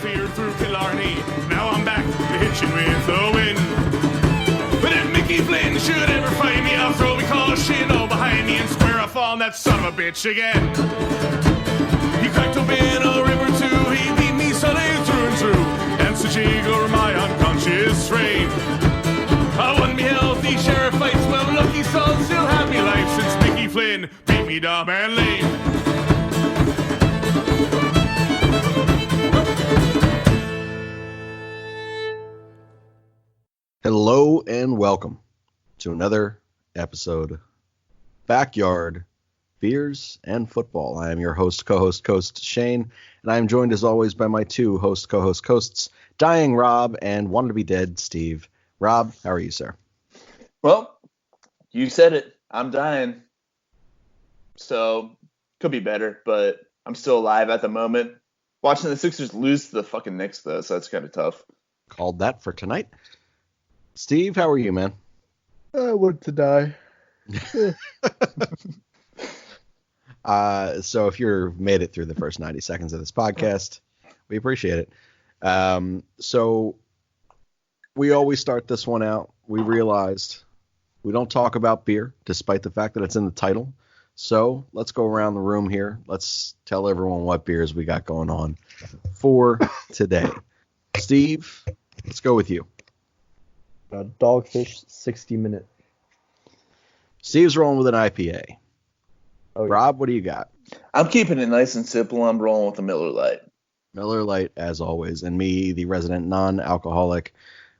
fear through Killarney. Now I'm back to hitching with the wind. But if Mickey Flynn should ever find me, I'll throw me caution all behind me and square off on that son of a bitch again. He cracked open a river too, he beat me Sunday through and through. Danced a jig over my unconscious frame. I won me healthy sheriff fights, well lucky son, still have me life since Mickey Flynn beat me dumb and lame. Hello and welcome to another episode of Backyard Beers and Football. I am your host, co-host Shane, and I am joined as always by my two co-hosts, Dying Rob and Wanted to Be Dead Steve. Rob, how are you, sir? Well, you said it. I'm dying. So, could be better, but I'm still alive at the moment. Watching the Sixers lose to the fucking Knicks, though, so that's kind of tough. Called that for tonight. Steve, how are you, man? I want to die. So if you've made it through the first 90 seconds of this podcast, we appreciate it. So we always start this one out. We realized we don't talk about beer, despite the fact that it's in the title. So let's go around the room here. Let's tell everyone what beers we got going on for today. Steve, let's go with you. Dogfish 60-minute. Steve's rolling with an IPA. Oh, yeah. Rob, what do you got? I'm keeping it nice and simple. I'm rolling with a Miller Lite. Miller Lite, as always. And me, the resident non-alcoholic,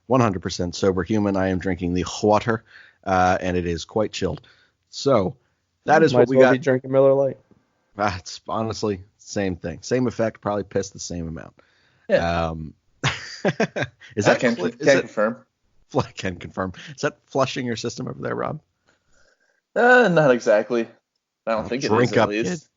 100% sober human. I am drinking the water, and it is quite chilled. So that is what we got. Be drinking Miller Lite. It's honestly same thing. Same effect, probably pissed the same amount. Yeah. Is that can confirm. I can confirm. Is that flushing your system over there, Rob? Not exactly. I don't think it is. Drink up, at least.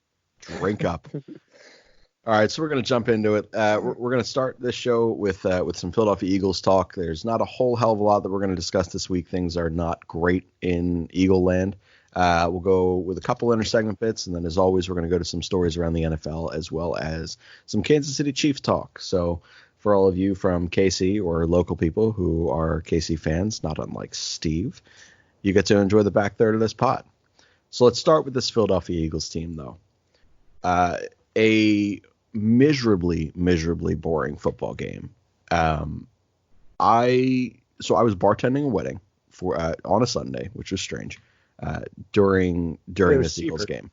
kid. Drink up. All right, so we're going to jump into it. We're going to start this show with some Philadelphia Eagles talk. There's not a whole hell of a lot that we're going to discuss this week. Things are not great in Eagle land. We'll go with a couple intersegment bits, and then as always, we're going to go to some stories around the NFL as well as some Kansas City Chiefs talk. So for all of you from KC or local people who are KC fans, not unlike Steve, you get to enjoy the back third of this pod. So let's start with this Philadelphia Eagles team, though. A miserably boring football game. I was bartending a wedding for on a Sunday, which was strange, during this cheaper. Eagles game.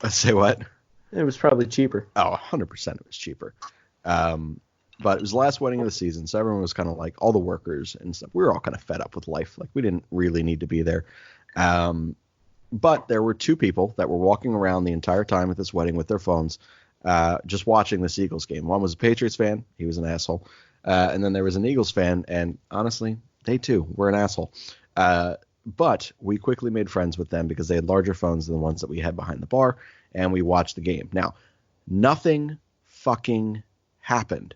Let's say what? It was probably cheaper. Oh, 100% it was cheaper. But it was the last wedding of the season, so everyone was kind of like, all the workers and stuff, we were all kind of fed up with life. Like, we didn't really need to be there. But there were two people that were walking around the entire time at this wedding with their phones, just watching this Eagles game. One was a Patriots fan. He was an asshole. And then there was an Eagles fan, and honestly, they too were an asshole. But we quickly made friends with them because they had larger phones than the ones that we had behind the bar, and we watched the game. Now, nothing fucking happened.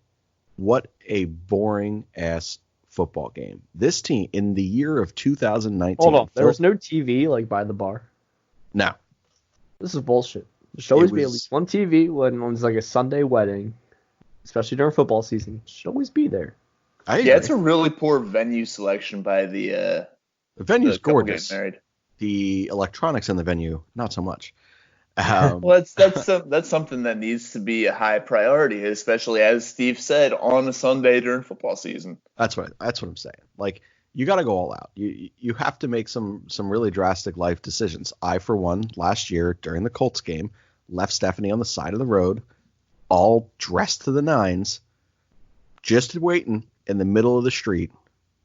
What a boring-ass football game. This team, in the year of 2019... Hold on, there was no TV, like, by the bar? No. This is bullshit. There should always be at least one TV when it's like a Sunday wedding, especially during football season. It should always be there. Yeah, it's a really poor venue selection by the venue's the couple gorgeous. getting married. The electronics in the venue, not so much. Well, that's something that needs to be a high priority, especially as Steve said, on a Sunday during football season. That's what I'm saying. Like, you got to go all out. You have to make some really drastic life decisions. I, for one, last year during the Colts game, left Stephanie on the side of the road, all dressed to the nines, just waiting in the middle of the street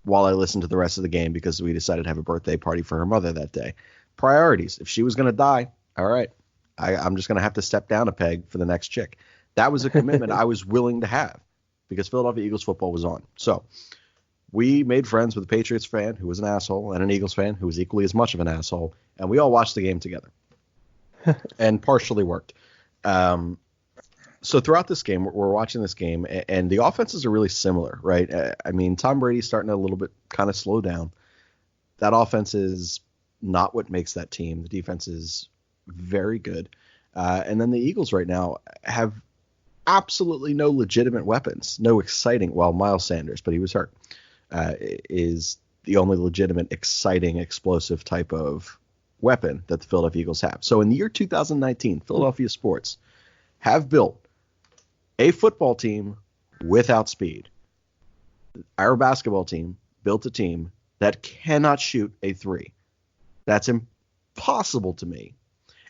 while I listened to the rest of the game because we decided to have a birthday party for her mother that day. Priorities. If she was going to die, all right. I'm just going to have to step down a peg for the next chick. That was a commitment I was willing to have because Philadelphia Eagles football was on. So we made friends with a Patriots fan who was an asshole and an Eagles fan who was equally as much of an asshole, and we all watched the game together and partially worked. So throughout this game, we're watching this game, and the offenses are really similar, right? I mean, Tom Brady's starting to a little bit kind of slow down. That offense is not what makes that team. The defense is very good. And then the Eagles right now have absolutely no legitimate weapons, no exciting. Well, Miles Sanders, but he was hurt, is the only legitimate, exciting, explosive type of weapon that the Philadelphia Eagles have. So in the year 2019, Philadelphia sports have built a football team without speed. Our basketball team built a team that cannot shoot a three. That's impossible to me.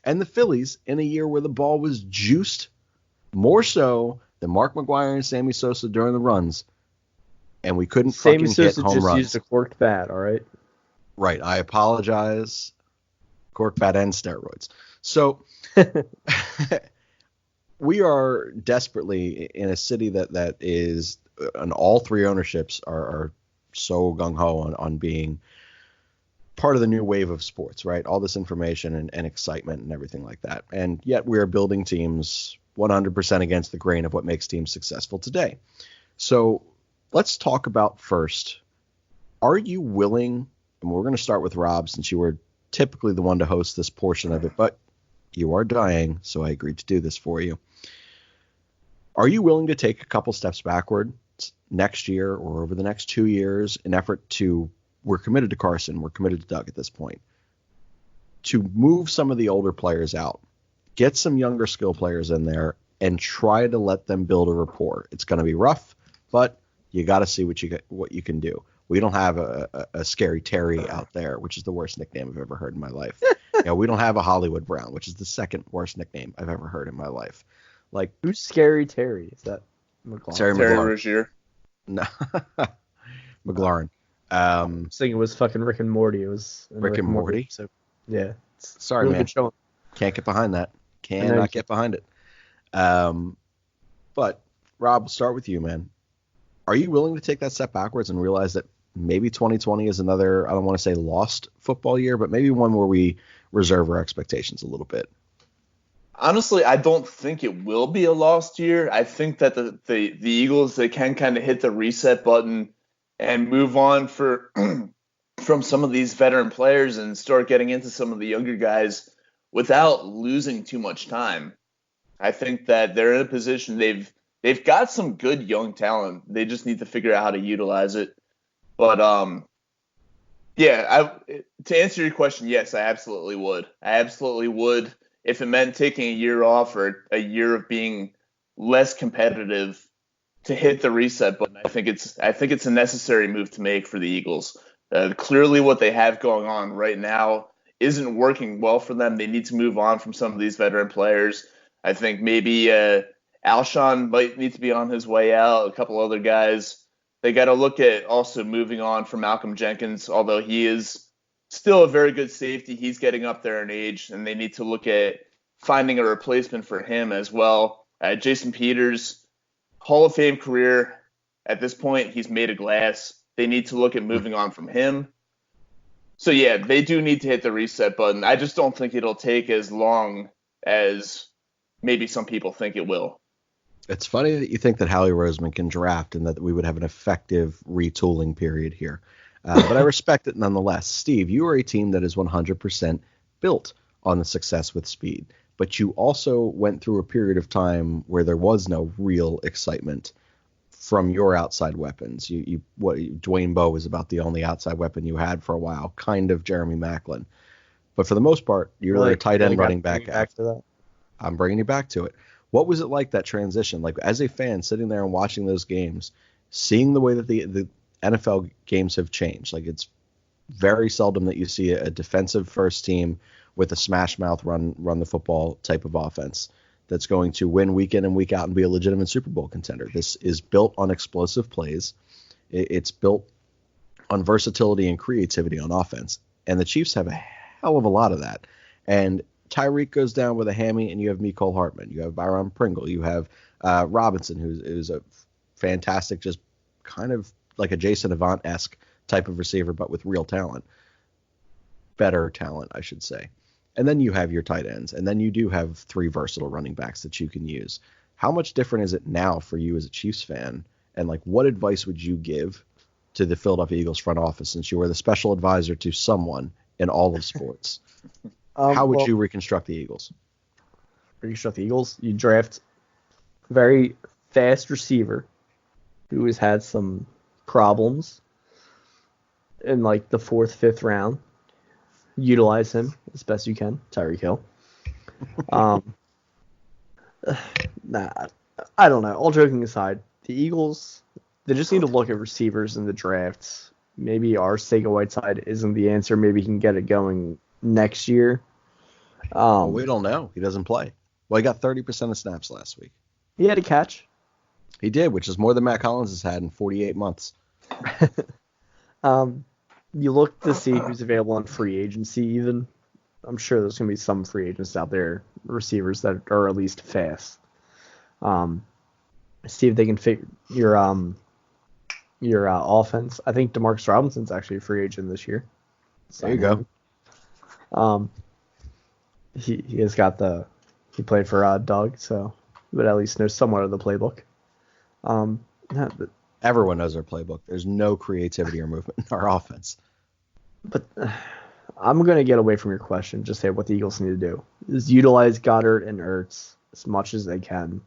And the Phillies, in a year where the ball was juiced more so than Mark McGwire and Sammy Sosa during the runs, and we couldn't fucking hit home runs. Sammy Sosa just used a corked bat, all right? Right. I apologize. Cork bat and steroids. So we are desperately in a city that is, and all three ownerships are so gung-ho on being part of the new wave of sports, right? All this information and excitement and everything like that. And yet we are building teams 100% against the grain of what makes teams successful today. So let's talk about first, are you willing, and we're going to start with Rob since you were typically the one to host this portion of it, but you are dying, so I agreed to do this for you. Are you willing to take a couple steps backward next year or over the next 2 years in effort to, we're committed to Carson, we're committed to Doug at this point, to move some of the older players out, get some younger skill players in there, and try to let them build a rapport? It's going to be rough, but you got to see what you can do. We don't have a Scary Terry out there, which is the worst nickname I've ever heard in my life. We don't have a Hollywood Brown, which is the second worst nickname I've ever heard in my life. Like, who's Scary Terry? Is that McLaurin? Terry Rozier. No, McLaurin. I was thinking it was fucking Rick and Morty. It was Rick and Morty. So yeah, sorry, really man. Can't get behind that. Cannot get behind it. But Rob, we'll start with you, man. Are you willing to take that step backwards and realize that maybe 2020 is another, I don't want to say lost football year, but maybe one where we reserve our expectations a little bit? Honestly, I don't think it will be a lost year. I think that the Eagles, they can kind of hit the reset button and move on from some of these veteran players and start getting into some of the younger guys without losing too much time. I think that they're in a position, they've got some good young talent. They just need to figure out how to utilize it. But to answer your question, yes, I absolutely would. I absolutely would. If it meant taking a year off or a year of being less competitive to hit the reset button, I think it's a necessary move to make for the Eagles. Clearly what they have going on right now isn't working well for them. They need to move on from some of these veteran players. I think maybe Alshon might need to be on his way out, a couple other guys. They got to look at also moving on from Malcolm Jenkins, although he is still a very good safety. He's getting up there in age, and they need to look at finding a replacement for him as well. Jason Peters, Hall of Fame career. At this point, he's made of glass. They need to look at moving on from him. So, yeah, they do need to hit the reset button. I just don't think it'll take as long as maybe some people think it will. It's funny that you think that Howie Roseman can draft and that we would have an effective retooling period here. But I respect it nonetheless. Steve, you are a team that is 100% built on the success with speed. But you also went through a period of time where there was no real excitement from your outside weapons. Dwayne Bowe was about the only outside weapon you had for a while, kind of Jeremy Maclin. But for the most part, you're a tight end running back. After that. I'm bringing you back to it. What was it like, that transition? Like, as a fan sitting there and watching those games, seeing the way that the NFL games have changed. Like, it's very seldom that you see a defensive first team with a smash mouth run the football type of offense that's going to win week in and week out and be a legitimate Super Bowl contender. This is built on explosive plays. It's built on versatility and creativity on offense. And the Chiefs have a hell of a lot of that. And Tyreek goes down with a hammy, and you have Mecole Hardman. You have Byron Pringle. You have Robinson, who's a fantastic, just kind of like a Jason Avant-esque type of receiver, but with real talent. Better talent, I should say. And then you have your tight ends, and then you do have three versatile running backs that you can use. How much different is it now for you as a Chiefs fan? And like, what advice would you give to the Philadelphia Eagles front office, since you were the special advisor to someone in all of sports? How would you reconstruct the Eagles? Reconstruct the Eagles? You draft very fast receiver who has had some problems in like the 4th, 5th round. Utilize him as best you can, Tyreek Hill. I don't know. All joking aside, the Eagles, they just need to look at receivers in the drafts. Maybe Arcega-Whiteside isn't the answer. Maybe he can get it going next year. We don't know. He doesn't play. Well, he got 30% of snaps last week. He had a catch. He did, which is more than Matt Collins has had in 48 months. You look to see who's available on free agency even. I'm sure there's going to be some free agents out there, receivers that are at least fast. See if they can fit your offense. I think Demarcus Robinson's actually a free agent this year. There you go. He has got he played for Doug, so but at least knows somewhat of the playbook. Everyone knows our playbook. There's no creativity or movement in our offense. But I'm going to get away from your question. Just say what the Eagles need to do is utilize Goddard and Ertz as much as they can.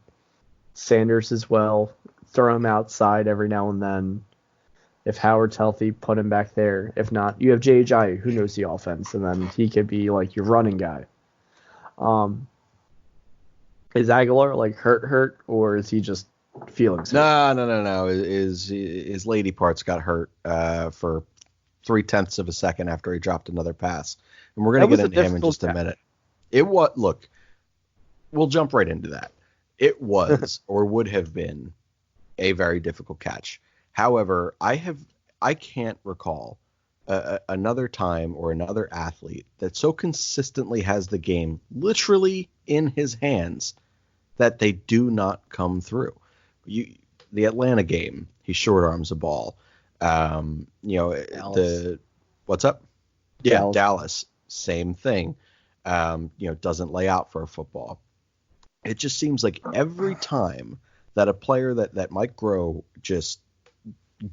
Sanders as well. Throw him outside every now and then. If Howard's healthy, put him back there. If not, you have J.J. who knows the offense, and then he could be like your running guy. Is Aguilar like hurt, or is he just feeling sick? No. His lady parts got hurt for 0.3 of a second after he dropped another pass, and we're going to get into him in just a minute. Look, we'll jump right into that. It was or would have been a very difficult catch. However, I can't recall another time or another athlete that so consistently has the game literally in his hands that they do not come through. The Atlanta game, he short arms a ball. What's up? Yeah, Dallas, same thing. Doesn't lay out for a football. It just seems like every time that a player that Mike Groh just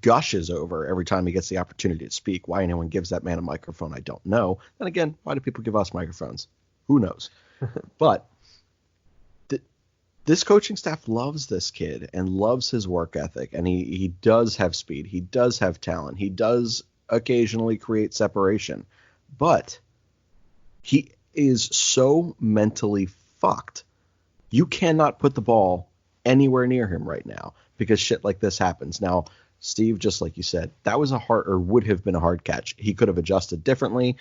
gushes over every time he gets the opportunity to speak. Why anyone gives that man a microphone, I don't know. And again, why do people give us microphones? Who knows? But this coaching staff loves this kid and loves his work ethic, and he does have speed. He does have talent. He does occasionally create separation. But he is so mentally fucked. You cannot put the ball anywhere near him right now because shit like this happens. Now, Steve, just like you said, that was would have been a hard catch. He could have adjusted differently.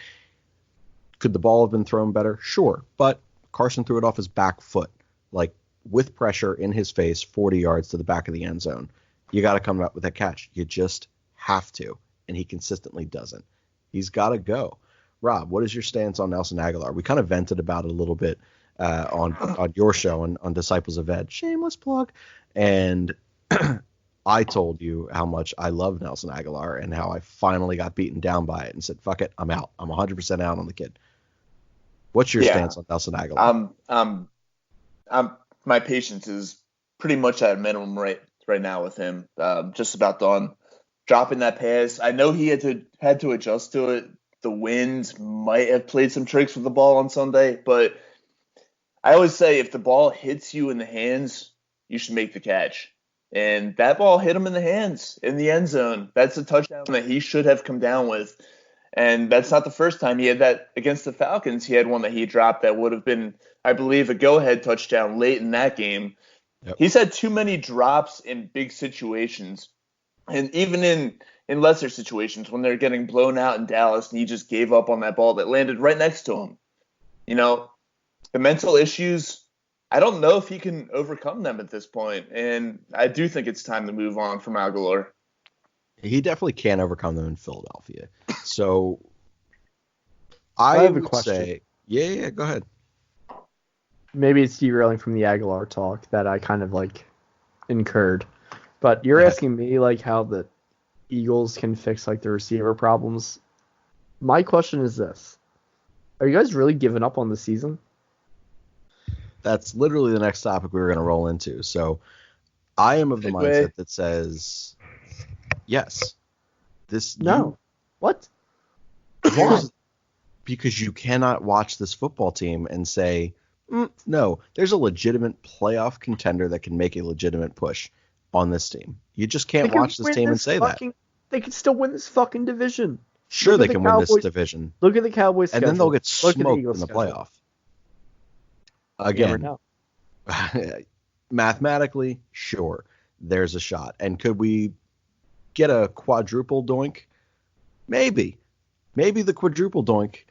Could the ball have been thrown better? Sure. But Carson threw it off his back foot, like with pressure in his face, 40 yards to the back of the end zone. You got to come up with that catch. You just have to. And he consistently doesn't. He's got to go. Rob, what is your stance on Nelson Aguilar? We kind of vented about it a little bit on your show on Disciples of Ed. Shameless plug. And I told you how much I love Nelson Aguilar and how I finally got beaten down by it and said, fuck it, I'm out. I'm 100% out on the kid. What's your stance on Nelson Aguilar? My patience is pretty much at a minimum right now with him. Just about done. Dropping that pass. I know he had to adjust to it. The wind might have played some tricks with the ball on Sunday, but I always say if the ball hits you in the hands, you should make the catch. And that ball hit him in the hands in the end zone. That's a touchdown that he should have come down with. And that's not the first time he had that against the Falcons. He had one that he dropped that would have been, I believe, a go-ahead touchdown late in that game. Yep. He's had too many drops in big situations. And even in lesser situations when they're getting blown out in Dallas and he just gave up on that ball that landed right next to him. The mental issues, I don't know if he can overcome them at this point, and I do think it's time to move on from Aguilar. He definitely can't overcome them in Philadelphia. So I have a would question. say, yeah, go ahead. Maybe it's derailing from the Aguilar talk that I kind of incurred, but you're asking me how the Eagles can fix the receiver problems. My question is this: are you guys really giving up on the season? That's literally the next topic we were going to roll into. So I am of the mindset that says, yes. What? Because you cannot watch this football team and say, No, there's a legitimate playoff contender that can make a legitimate push on this team. You just can't watch this team and say that. They can still win this fucking division. Sure, they can win this division. Look at the Cowboys schedule. And then they'll get smoked in the schedule. playoff. Again, mathematically, sure, there's a shot. And could we get a quadruple doink? Maybe. Maybe the quadruple doink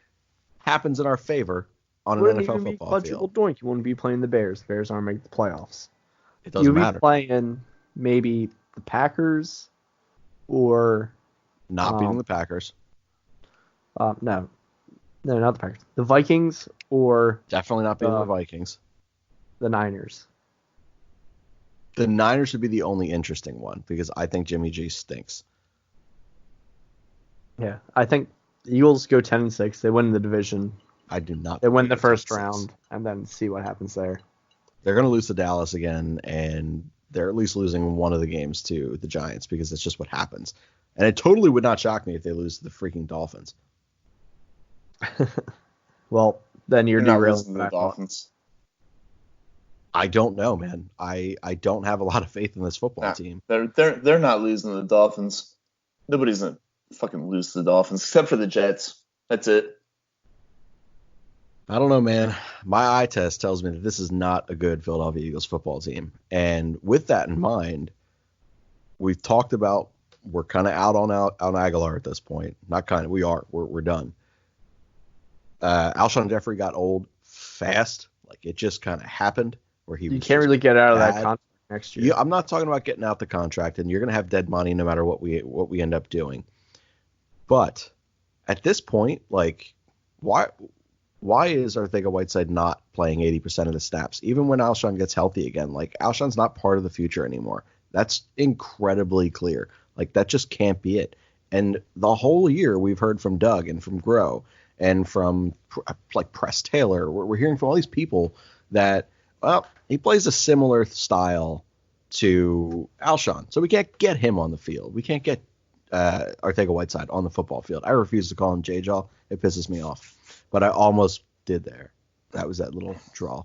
happens in our favor on an NFL football field. Doink. You wouldn't be playing the Bears. The Bears aren't making the playoffs. It doesn't matter. You'd be playing maybe the Packers or... Not beating the Packers. No, not the Packers. The Vikings or... Definitely not beating the Vikings. The Niners. The Niners would be the only interesting one because I think Jimmy G stinks. Yeah, I think the Eagles go 10-6. They win the division. I do not. They win the first round and then see what happens there. They're going to lose to Dallas again, and they're at least losing one of the games to the Giants because it's just what happens. And it totally would not shock me if they lose to the freaking Dolphins. Well, then you're not losing to the Dolphins. I don't know, man. I don't have a lot of faith in this football team. They're not losing to the Dolphins. Nobody's gonna fucking lose to the Dolphins except for the Jets. That's it. I don't know, man. My eye test tells me that this is not a good Philadelphia Eagles football team. And with that in mind, we've talked about we're kind of out on Aguilar at this point. Not kind of. We are. We're done. Alshon Jeffrey got old fast. Like it just kind of happened. Where you can't really get out of that contract next year. Yeah, I'm not talking about getting out the contract, and you're going to have dead money no matter what we end up doing. But at this point, like, why is Arcega-Whiteside not playing 80% of the snaps, even when Alshon gets healthy again? Like, Alshon's not part of the future anymore. That's incredibly clear. Like, that just can't be it. And the whole year we've heard from Doug and from Groh and from like Press Taylor. We're hearing from all these people that, well, he plays a similar style to Alshon. So we can't get him on the field. We can't get Arcega-Whiteside on the football field. I refuse to call him J-Jaw. It pisses me off. But I almost did there. That was that little draw.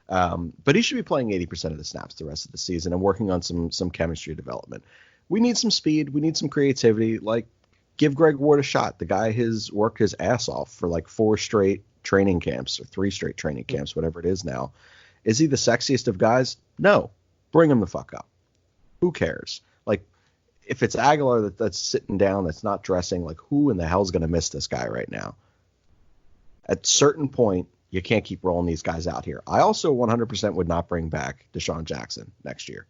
But he should be playing 80% of the snaps the rest of the season and working on some chemistry development. We need some speed. We need some creativity. Like, give Greg Ward a shot. The guy has worked his ass off for like 4 straight training camps or 3 straight training camps, whatever it is now. Is he the sexiest of guys? No. Bring him the fuck up. Who cares? Like, if it's Aguilar that's sitting down, that's not dressing, like, who in the hell is going to miss this guy right now? At a certain point, you can't keep rolling these guys out here. I also 100% would not bring back Deshaun Jackson next year.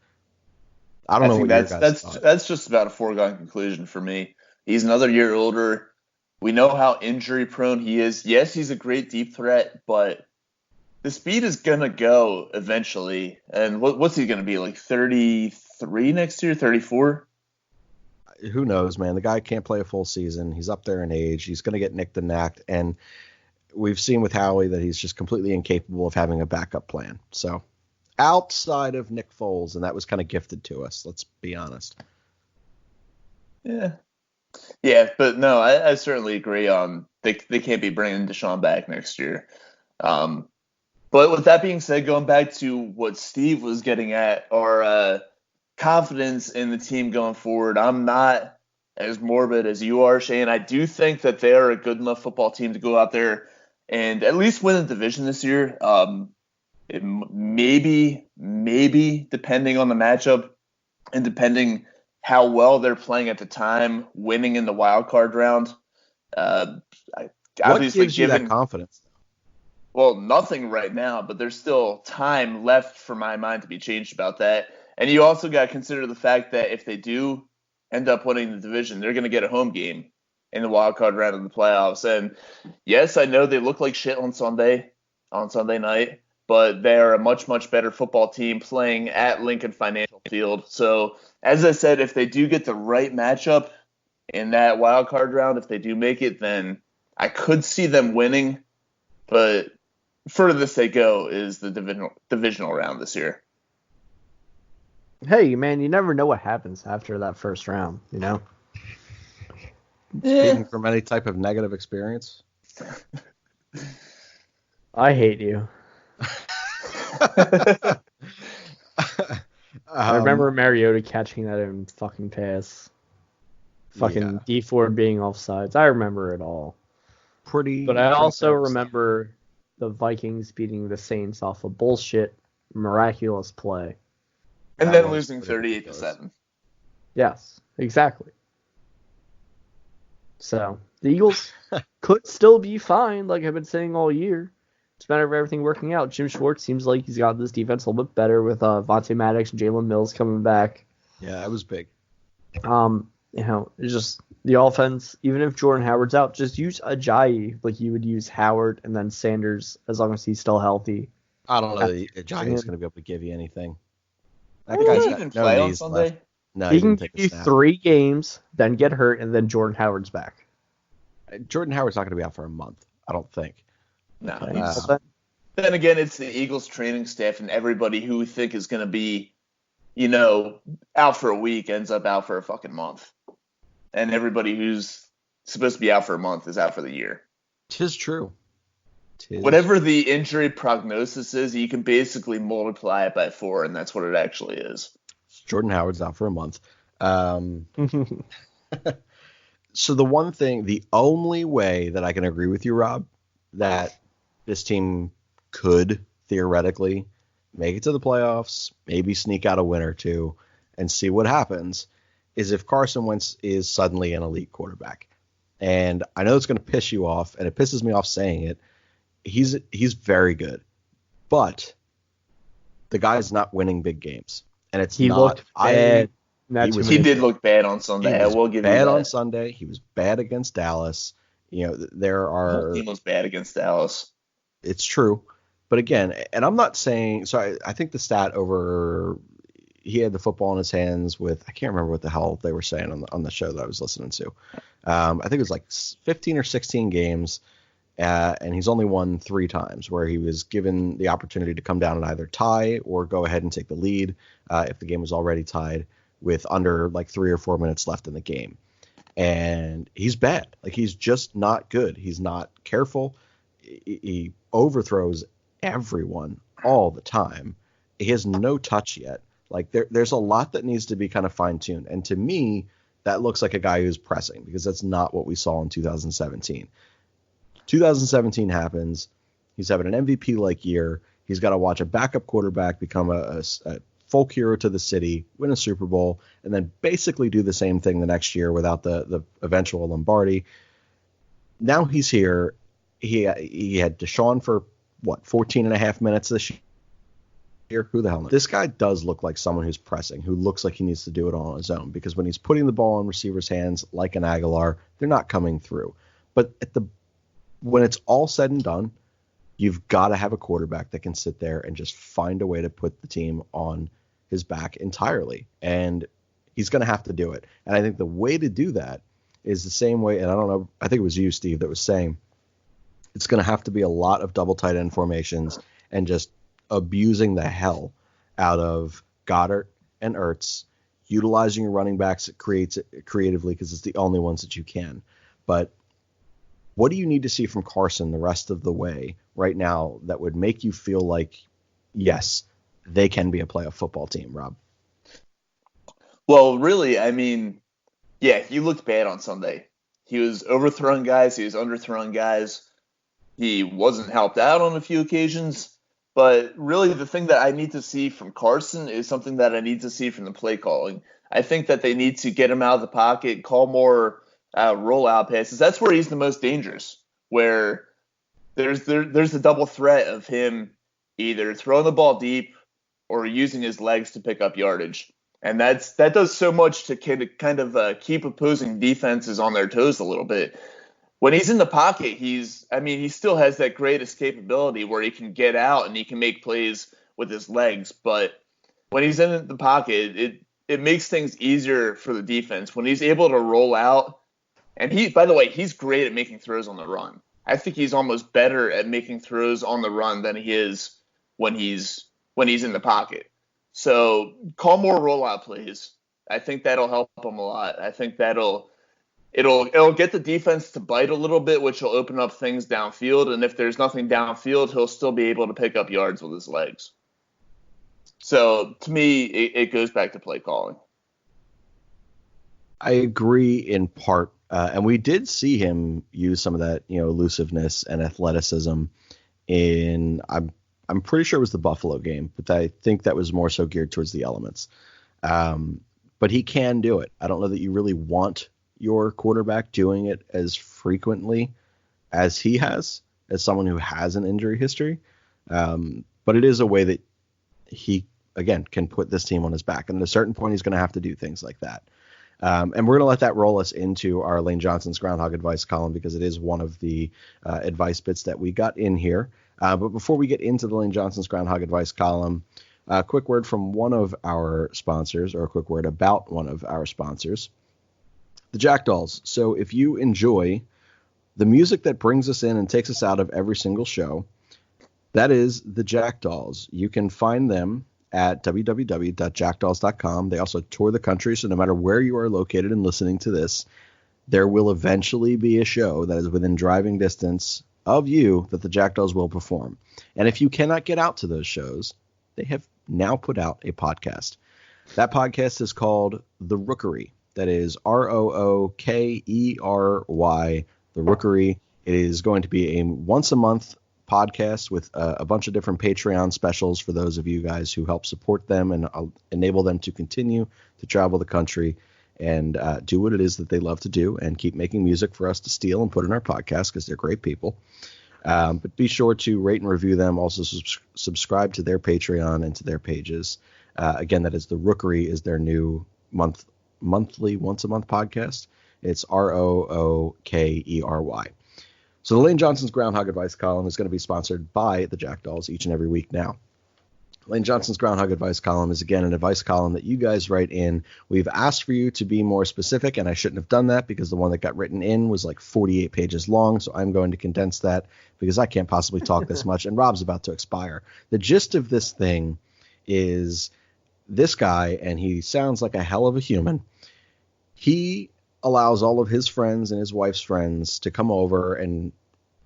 I don't know what that's just about a foregone conclusion for me. He's another year older. We know how injury prone he is. Yes, he's a great deep threat, but the speed is going to go eventually. And what's he going to be, like 33 next year, 34? Who knows, man? The guy can't play a full season. He's up there in age. He's going to get nicked and knacked. And we've seen with Howie that he's just completely incapable of having a backup plan. So outside of Nick Foles, and that was kind of gifted to us, let's be honest. Yeah, but no, I certainly agree on they can't be bringing Deshaun back next year. But with that being said, going back to what Steve was getting at, our confidence in the team going forward, I'm not as morbid as you are, Shane. I do think that they are a good enough football team to go out there and at least win the division this year. Maybe depending on the matchup and depending how well they're playing at the time, winning in the wild card round. What gives you that confidence? Well, nothing right now, but there's still time left for my mind to be changed about that. And you also got to consider the fact that if they do end up winning the division, they're going to get a home game in the wild card round of the playoffs. And yes, I know they look like shit on Sunday night, but they're a much, much better football team playing at Lincoln Financial Field. So as I said, if they do get the right matchup in that wild card round, if they do make it, then I could see them winning. But furthest they go is the divisional round this year. Hey, man, you never know what happens after that first round, you know? Speaking from any type of negative experience? I hate you. I remember Mariota catching that in fucking pass. Fucking D Ford being offsides. I remember it all. But I also remember the Vikings beating the Saints off a bullshit, miraculous play. And then losing 38-7. Yes, exactly. So the Eagles could still be fine, like I've been saying all year. It's a matter of everything working out. Jim Schwartz seems like he's got this defense a little bit better with Vontae Maddox and Jalen Mills coming back. Yeah, that was big. It's just the offense, even if Jordan Howard's out, just use Ajayi like you would use Howard and then Sanders as long as he's still healthy. I don't know that Ajayi's going to be able to give you anything. That guy's got play on Sunday. Left. No, he can give you 3 games, then get hurt, and then Jordan Howard's back. Jordan Howard's not going to be out for a month, I don't think. No. Then again, it's the Eagles training staff, and everybody who we think is going to be, out for a week ends up out for a fucking month. And everybody who's supposed to be out for a month is out for the year. 'Tis true. Whatever the injury prognosis is, you can basically multiply it by 4, and that's what it actually is. Jordan Howard's out for a month. So the only way that I can agree with you, Rob, that this team could theoretically make it to the playoffs, maybe sneak out a win or two, and see what happens, is if Carson Wentz is suddenly an elite quarterback. And I know it's going to piss you off, and it pisses me off saying it. He's very good, but the guy's not winning big games, and looked bad. He did look bad on Sunday. I will give you that. Bad on Sunday. He was bad against Dallas. He was bad against Dallas. It's true, but again, and I'm not saying. So I think the stat over. He had the football in his hands with, I can't remember what the hell they were saying on the show that I was listening to. I think it was like 15 or 16 games, and he's only won 3 times where he was given the opportunity to come down and either tie or go ahead and take the lead if the game was already tied with under like 3 or 4 minutes left in the game. And he's bad. Like, he's just not good. He's not careful. He overthrows everyone all the time. He has no touch yet. Like, there's a lot that needs to be kind of fine-tuned. And to me, that looks like a guy who's pressing, because that's not what we saw in 2017. 2017 happens. He's having an MVP-like year. He's got to watch a backup quarterback become a folk hero to the city, win a Super Bowl, and then basically do the same thing the next year without the eventual Lombardi. Now he's here. He had Deshaun for, 14 and a half minutes this year. Who the hell knows? This guy does look like someone who's pressing, who looks like he needs to do it all on his own, because when he's putting the ball in receivers' hands like an Aguilar, they're not coming through. But when it's all said and done, you've got to have a quarterback that can sit there and just find a way to put the team on his back entirely. And he's going to have to do it. And I think the way to do that is the same way, and I don't know, I think it was you, Steve, that was saying it's going to have to be a lot of double tight end formations and just abusing the hell out of Goddard and Ertz, utilizing your running backs creatively, because it's the only ones that you can. But what do you need to see from Carson the rest of the way right now that would make you feel like, yes, they can be a playoff football team, Rob? Well, really, I mean, yeah, he looked bad on Sunday. He was overthrowing guys. He was underthrowing guys. He wasn't helped out on a few occasions. But really, the thing that I need to see from Carson is something that I need to see from the play calling. I think that they need to get him out of the pocket, call more rollout passes. That's where he's the most dangerous, where there's a double threat of him either throwing the ball deep or using his legs to pick up yardage. And that does so much to kind of keep opposing defenses on their toes a little bit. When he's in the pocket, he still has that great escapability where he can get out and he can make plays with his legs. But when he's in the pocket, it makes things easier for the defense. When he's able to roll out, and by the way, he's great at making throws on the run. I think he's almost better at making throws on the run than he is when he's in the pocket. So call more rollout plays. I think that'll help him a lot. I think it'll get the defense to bite a little bit, which will open up things downfield. And if there's nothing downfield, he'll still be able to pick up yards with his legs. So to me, it goes back to play calling. I agree in part, and we did see him use some of that, elusiveness and athleticism in. I'm pretty sure it was the Buffalo game, but I think that was more so geared towards the elements. But he can do it. I don't know that you really want your quarterback doing it as frequently as he has, as someone who has an injury history. But it is a way that he, again, can put this team on his back. And at a certain point, he's going to have to do things like that. And we're going to let that roll us into our Lane Johnson's Groundhog Advice column, because it is one of the advice bits that we got in here. But before we get into the Lane Johnson's Groundhog Advice column, a quick word from one of our sponsors, or a quick word about one of our sponsors, the Jackdolls. So if you enjoy the music that brings us in and takes us out of every single show, that is the Jackdolls. You can find them at www.jackdolls.com. They also tour the country, so no matter where you are located and listening to this, there will eventually be a show that is within driving distance of you that the Jackdolls will perform. And if you cannot get out to those shows, they have now put out a podcast. That podcast is called The Rookery. That is Rookery, The Rookery. It is going to be a once-a-month podcast with a bunch of different Patreon specials for those of you guys who help support them and enable them to continue to travel the country and do what it is that they love to do and keep making music for us to steal and put in our podcast, because they're great people. But be sure to rate and review them. Also subscribe to their Patreon and to their pages. Again, that is The Rookery, is their new monthly, once-a-month podcast. It's Rookery. So the Lane Johnson's Groundhog Advice column is going to be sponsored by the Jackdolls each and every week now. Lane Johnson's Groundhog Advice column is, again, an advice column that you guys write in. We've asked for you to be more specific, and I shouldn't have done that because the one that got written in was like 48 pages long, so I'm going to condense that because I can't possibly talk this much, and Rob's about to expire. The gist of this thing is this guy, and he sounds like a hell of a human, he allows all of his friends and his wife's friends to come over and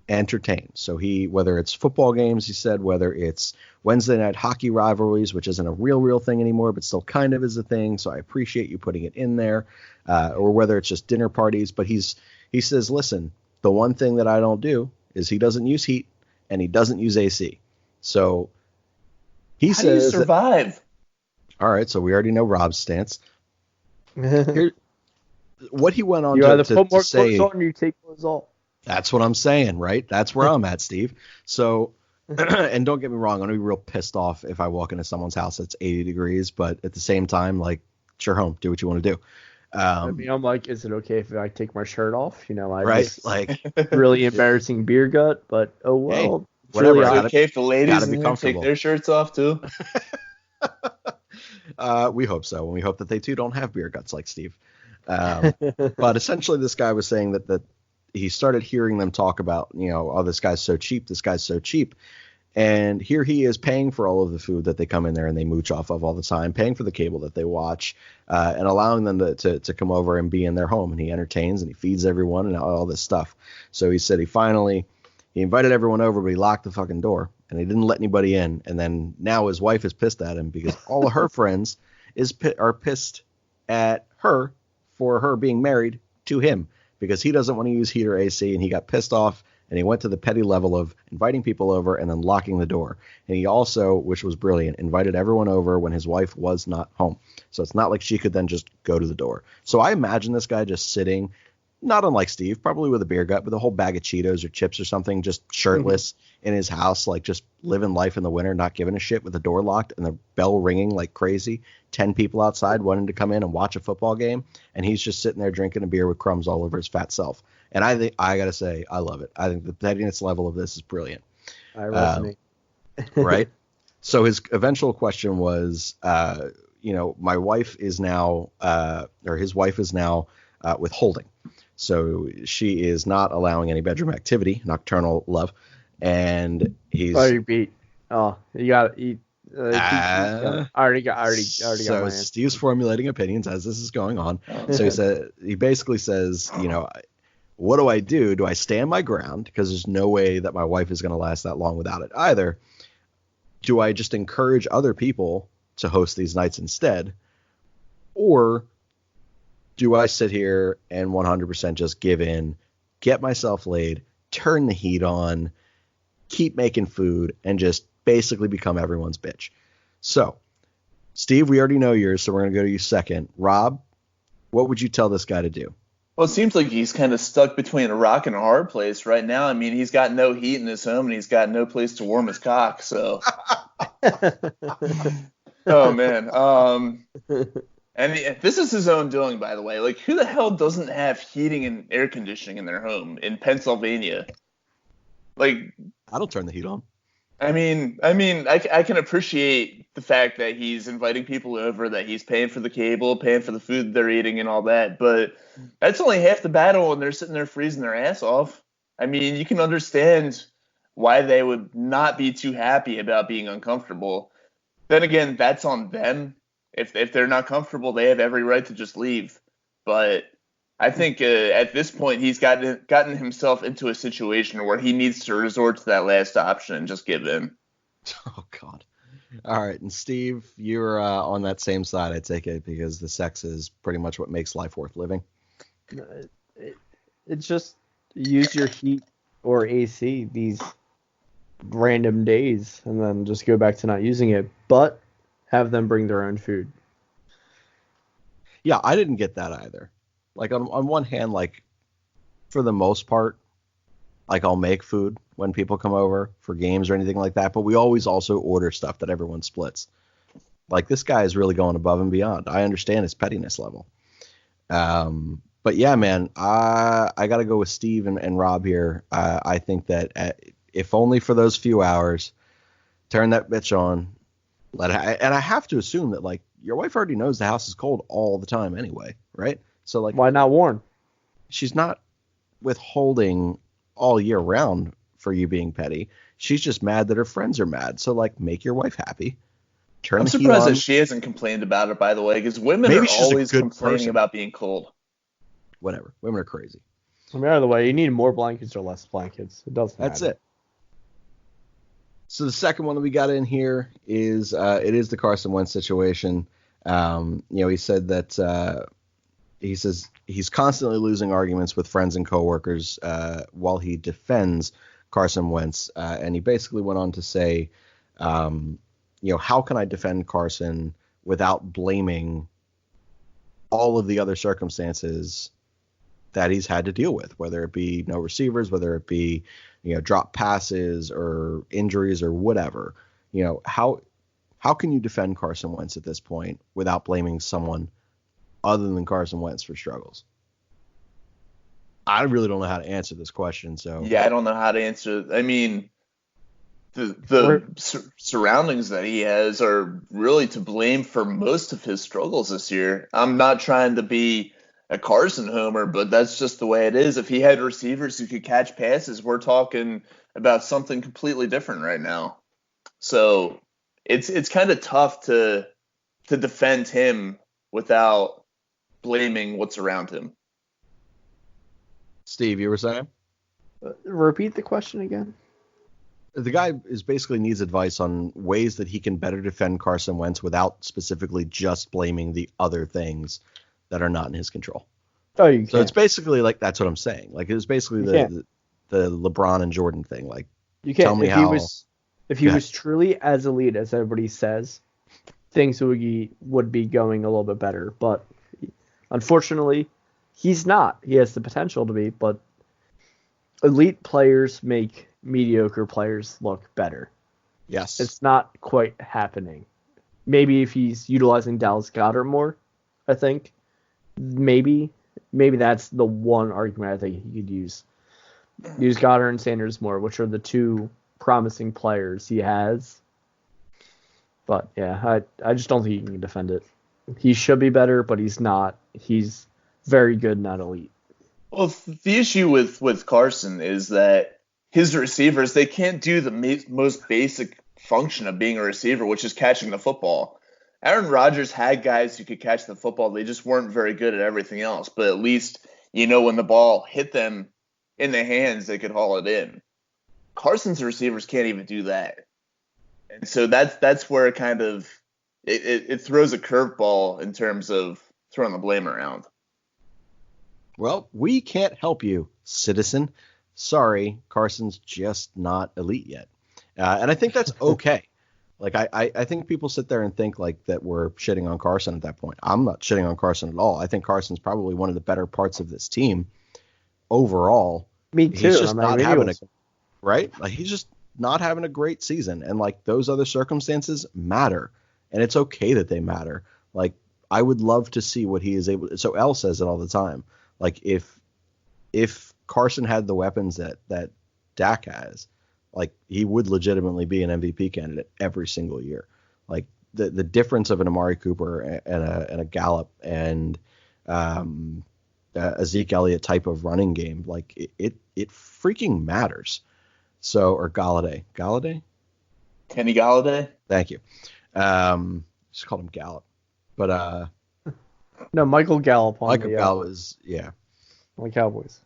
entertain. So whether it's football games, he said, whether it's Wednesday night hockey rivalries, which isn't a real thing anymore, but still kind of is a thing. So I appreciate you putting it in there, or whether it's just dinner parties. But he says, listen, the one thing that I don't do is he doesn't use heat and he doesn't use AC. So he says, how do you survive? All right. So we already know Rob's stance. Here, what he went on you to, either to, put more to say, clothes on or you take clothes off. That's what I'm saying, right? That's where I'm at, Steve. So, and don't get me wrong, I'm going to be real pissed off if I walk into someone's house that's 80 degrees, but at the same time, like, it's your home. Do what you want to do. I mean, I'm like, is it okay if I take my shirt off? Right? Like, really embarrassing beer gut, but oh well. Hey, it's whatever. really Is it okay if the ladies be in here comfortable. take their shirts off too? We hope so, and we hope that they too don't have beer guts like Steve. But essentially, this guy was saying that he started hearing them talk about, oh, this guy's so cheap, and here he is paying for all of the food that they come in there and they mooch off of all the time, paying for the cable that they watch, and allowing them to come over and be in their home, and he entertains and he feeds everyone and all this stuff. So he said he invited everyone over, but he locked the fucking door and he didn't let anybody in. And then now his wife is pissed at him because all of her friends are pissed at her for her being married to him, because he doesn't want to use heat or AC, and he got pissed off, and he went to the petty level of inviting people over and then locking the door. And he also, which was brilliant, invited everyone over when his wife was not home. So it's not like she could then just go to the door. So I imagine this guy just sitting, not unlike Steve, probably with a beer gut, with a whole bag of Cheetos or chips or something, just shirtless in his house, like just living life in the winter, not giving a shit, with the door locked and the bell ringing like crazy. 10 people outside wanting to come in and watch a football game, and he's just sitting there drinking a beer with crumbs all over his fat self. And I gotta say, I love it. I think the pettiness level of this is brilliant. I resonate. Right? So his eventual question was, my wife is now, or his wife is now withholding. So she is not allowing any bedroom activity, nocturnal love, and he's. Oh, you beat. Oh, you got to eat. I already got my So answer. Steve's formulating opinions as this is going on. So he basically says, what do I do? Do I stand my ground? Because there's no way that my wife is going to last that long without it either. Do I just encourage other people to host these nights instead? Or do I sit here and 100% just give in, get myself laid, turn the heat on, keep making food, and just basically become everyone's bitch? So, Steve, we already know yours, so we're going to go to you second. Rob, what would you tell this guy to do? Well, it seems like he's kind of stuck between a rock and a hard place right now. I mean, he's got no heat in his home, and he's got no place to warm his cock. So, oh man. And this is his own doing, by the way. Like, who the hell doesn't have heating and air conditioning in their home in Pennsylvania? Like, I don't turn the heat on. I can appreciate the fact that he's inviting people over, that he's paying for the cable, paying for the food they're eating and all that, but that's only half the battle when they're sitting there freezing their ass off. I mean, you can understand why they would not be too happy about being uncomfortable. Then again, that's on them. If they're not comfortable, they have every right to just leave. But I think at this point, he's gotten himself into a situation where he needs to resort to that last option and just give in. Oh, God. All right. And Steve, you're on that same side, I take it, because the sex is pretty much what makes life worth living. It's just use your heat or AC these random days and then just go back to not using it, but have them bring their own food. Yeah, I didn't get that either. Like, on one hand, like, for the most part, like, I'll make food when people come over for games or anything like that, but we always also order stuff that everyone splits. Like, this guy is really going above and beyond. I understand his pettiness level. But yeah, man, I got to go with Steve and Rob here. I think that if only for those few hours, turn that bitch on. And I have to assume that, like, your wife already knows the house is cold all the time anyway, right? So, like, why not warn? She's not withholding all year round for you being petty. She's just mad that her friends are mad. So, like, make your wife happy. I'm surprised that she hasn't complained about it, by the way, because women are always complaining about being cold. Whatever. Women are crazy. I mean, either way, you need more blankets or less blankets. It doesn't matter. That's it. So the second one that we got in here is it is the Carson Wentz situation. He said that he says he's constantly losing arguments with friends and coworkers while he defends Carson Wentz. And he basically went on to say, how can I defend Carson without blaming all of the other circumstances that he's had to deal with, whether it be no receivers, whether it be, drop passes or injuries or whatever. How can you defend Carson Wentz at this point without blaming someone other than Carson Wentz for struggles? I really don't know how to answer this question. So yeah, I don't know how to answer. I mean, the surroundings that he has are really to blame for most of his struggles this year. I'm not trying to be a Carson homer, but that's just the way it is. If he had receivers who could catch passes, we're talking about something completely different right now. So it's kind of tough to defend him without blaming what's around him. Steve, you were saying? Repeat the question again. The guy basically needs advice on ways that he can better defend Carson Wentz without specifically just blaming the other things that are not in his control. Oh, you can't. So it's basically like, that's what I'm saying. Like, it was basically the LeBron and Jordan thing. Like, you can't. Tell me if he was truly as elite as everybody says, things would be going a little bit better. But unfortunately, he's not. He has the potential to be, but elite players make mediocre players look better. Yes. It's not quite happening. Maybe if he's utilizing Dallas Goedert more, I think. Maybe that's the one argument I think he could use. Use Goddard and Sanders more, which are the two promising players he has. But yeah, I just don't think he can defend it. He should be better, but he's not. He's very good, not elite. Well, the issue with Carson is that his receivers, they can't do the most basic function of being a receiver, which is catching the football. Aaron Rodgers had guys who could catch the football. They just weren't very good at everything else. But at least, when the ball hit them in the hands, they could haul it in. Carson's receivers can't even do that. And so that's where it it throws a curveball in terms of throwing the blame around. Well, we can't help you, citizen. Sorry, Carson's just not elite yet. And I think that's okay. Like, I think people sit there and think like that we're shitting on Carson at that point. I'm not shitting on Carson at all. I think Carson's probably one of the better parts of this team overall. Me too. He's just I'm not having a right. Like, he's just not having a great season, and like those other circumstances matter, and it's okay that they matter. Like, I would love to see what he is able. So L says it all the time. Like, if Carson had the weapons that Dak has, like, he would legitimately be an MVP candidate every single year. Like, the difference of an Amari Cooper and a Gallup and a Zeke Elliott type of running game, like it freaking matters. So, or Galladay, Kenny Galladay. Thank you. Just called him Gallup, but No, Michael Gallup on Michael the Gallup is on the Cowboys.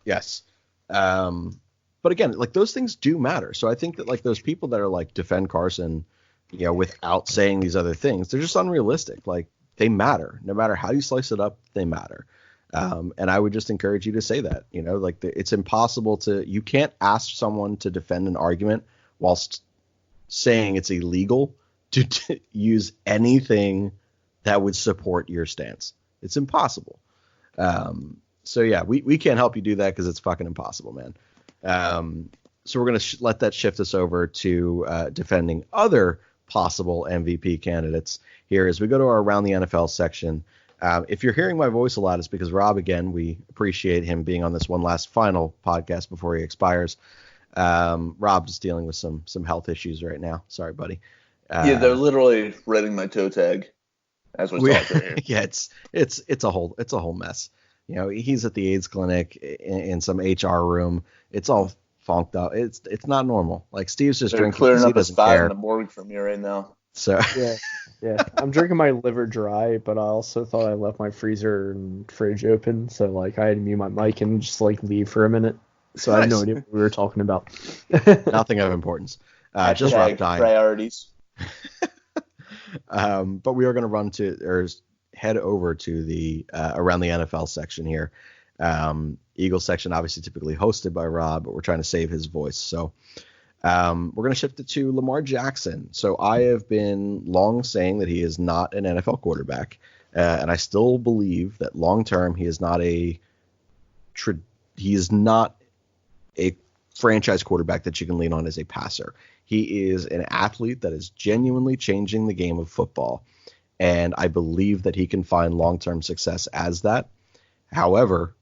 Yes. But again, like, those things do matter. So I think that like those people that are like defend Carson, without saying these other things, they're just unrealistic. Like, they matter. No matter how you slice it up, they matter. And I would just encourage you to say that, like it's impossible you can't ask someone to defend an argument whilst saying it's illegal to use anything that would support your stance. It's impossible. So yeah, we can't help you do that because it's fucking impossible, man. So we're going to let that shift us over to defending other possible MVP candidates here as we go to our Around the NFL section. If you're hearing my voice a lot, it's because Rob, again, we appreciate him being on this one last final podcast before he expires. Rob's just dealing with some health issues right now. Sorry, buddy. Yeah, they're literally writing my toe tag as we're talking here. Yeah, it's a whole mess. He's at the AIDS clinic in some HR room. It's all funked up. It's not normal. Like, Steve's just They're drinking clearing because he up a doesn't spot care. in the morgue for me right now. So Yeah. I'm drinking my liver dry, but I also thought I left my freezer and fridge open, so like I had to mute my mic and just like leave for a minute. So I have no Nice. idea what we were talking about. nothing of importance. Just Rob dying. Priorities. But we are going to head over to the Around the NFL section here. Eagles section, obviously typically hosted by Rob, but we're trying to save his voice. So we're going to shift it to Lamar Jackson. So I have been long saying that he is not an NFL quarterback, and I still believe that long term he is not a franchise quarterback that you can lean on as a passer. He is an athlete that is genuinely changing the game of football, and I believe that he can find long-term success as that. However,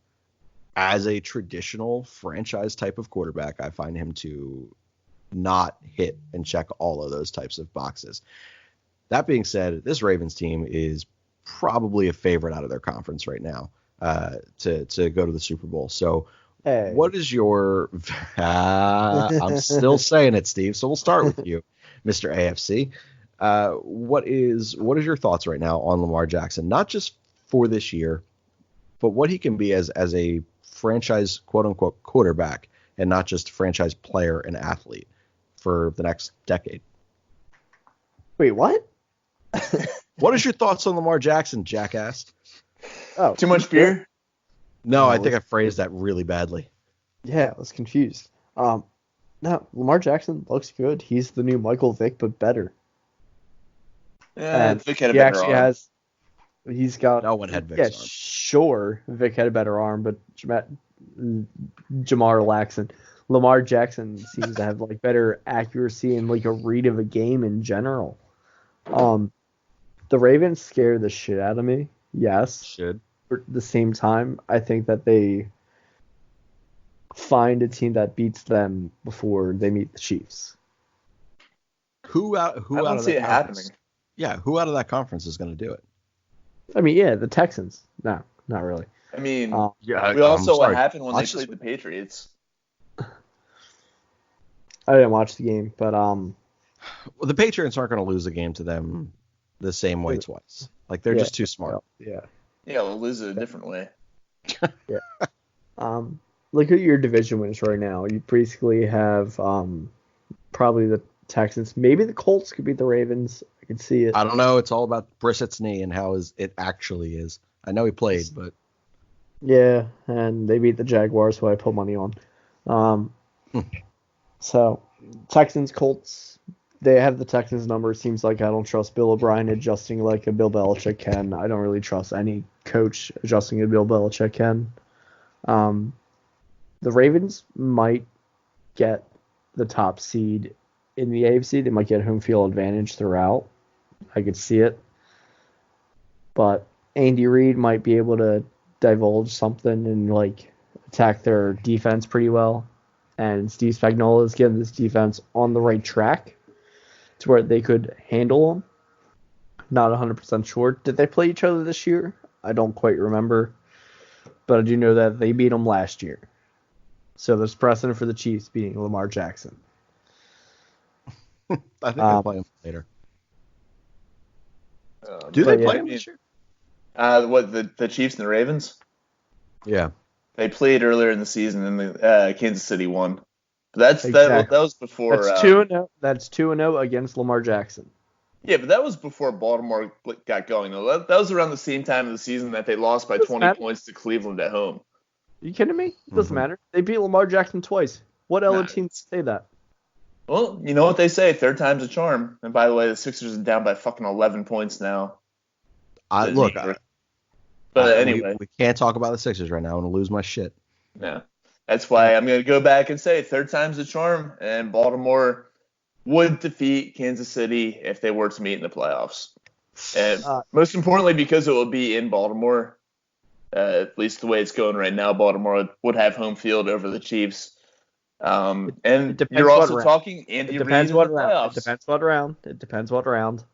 as a traditional franchise type of quarterback, I find him to not hit and check all of those types of boxes. That being said, this Ravens team is probably a favorite out of their conference right now to go to the Super Bowl. So Hey. what is your I'm still saying it, Steve, so we'll start with you, Mr. AFC. What is your thoughts right now on Lamar Jackson, not just for this year, but what he can be as a franchise quote unquote quarterback and not just franchise player and athlete for the next decade? Wait, what? What is your thoughts on Lamar Jackson, jackass? Oh, Too much beer? No, I think I phrased that really badly. Yeah, I was confused. No, Lamar Jackson looks good. He's the new Michael Vick, but better. Yeah, And Vic had a he better actually arm. No he's got. one had Vic's Yeah, arm. sure, Vic had a better arm, but Lamar Jackson seems to have like better accuracy and like a read of a game in general. The Ravens scare the shit out of me. Yes. Should. But at the same time, I think that they find a team that beats them before they meet the Chiefs. Who I out don't of see that it conference? happening. Yeah, who out of that conference is going to do it? I mean, yeah, the Texans. No, not really. I mean, Yeah, we all I'm saw what sorry. happened when they Watch this played the Patriots. I didn't watch the game, but Well, the Patriots aren't going to lose a game to them the same way twice. Like, they're Yeah. just too smart. yeah. Yeah, we'll lose it a different way. Look at your division wins right now. You basically have probably the Texans. Maybe the Colts could beat the Ravens. can see it. I don't know. It's all about Brissett's knee and how it actually is. I know he played, but Yeah, and they beat the Jaguars, who I put money on. So, Texans, Colts, they have the Texans number. It seems like I don't trust Bill O'Brien adjusting like a Bill Belichick can. I don't really trust any coach adjusting a Bill Belichick can. The Ravens might get the top seed in the AFC. They might get home field advantage throughout. I could see it. But Andy Reid might be able to divulge something and like attack their defense pretty well. And Steve Spagnuolo is getting this defense on the right track to where they could handle them. Not 100% sure. Did they play each other this year? I don't quite remember. But I do know that they beat them last year. So there's precedent for the Chiefs beating Lamar Jackson. I think they'll play him later. Do they play him this year? What, the Chiefs and the Ravens? Yeah. They played earlier in the season, and the Kansas City won. That was before. That's 2-0. That's 2-0 against Lamar Jackson. Yeah, but that was before Baltimore got going. That was around the same time of the season that they lost by 20 points to Cleveland at home. Are you kidding me? It doesn't matter. They beat Lamar Jackson twice. What other teams say that? Well, you know what they say, third time's a charm. And by the way, the Sixers are down by fucking 11 points now. But anyway. We can't talk about the Sixers right now. I'm going to lose my shit. Yeah. That's why I'm going to go back and say third time's a charm, and Baltimore would defeat Kansas City if they were to meet in the playoffs. And most importantly, because it will be in Baltimore, at least the way it's going right now, Baltimore would have home field over the Chiefs. And you're also talking Andy Reid in the playoffs. It depends what round.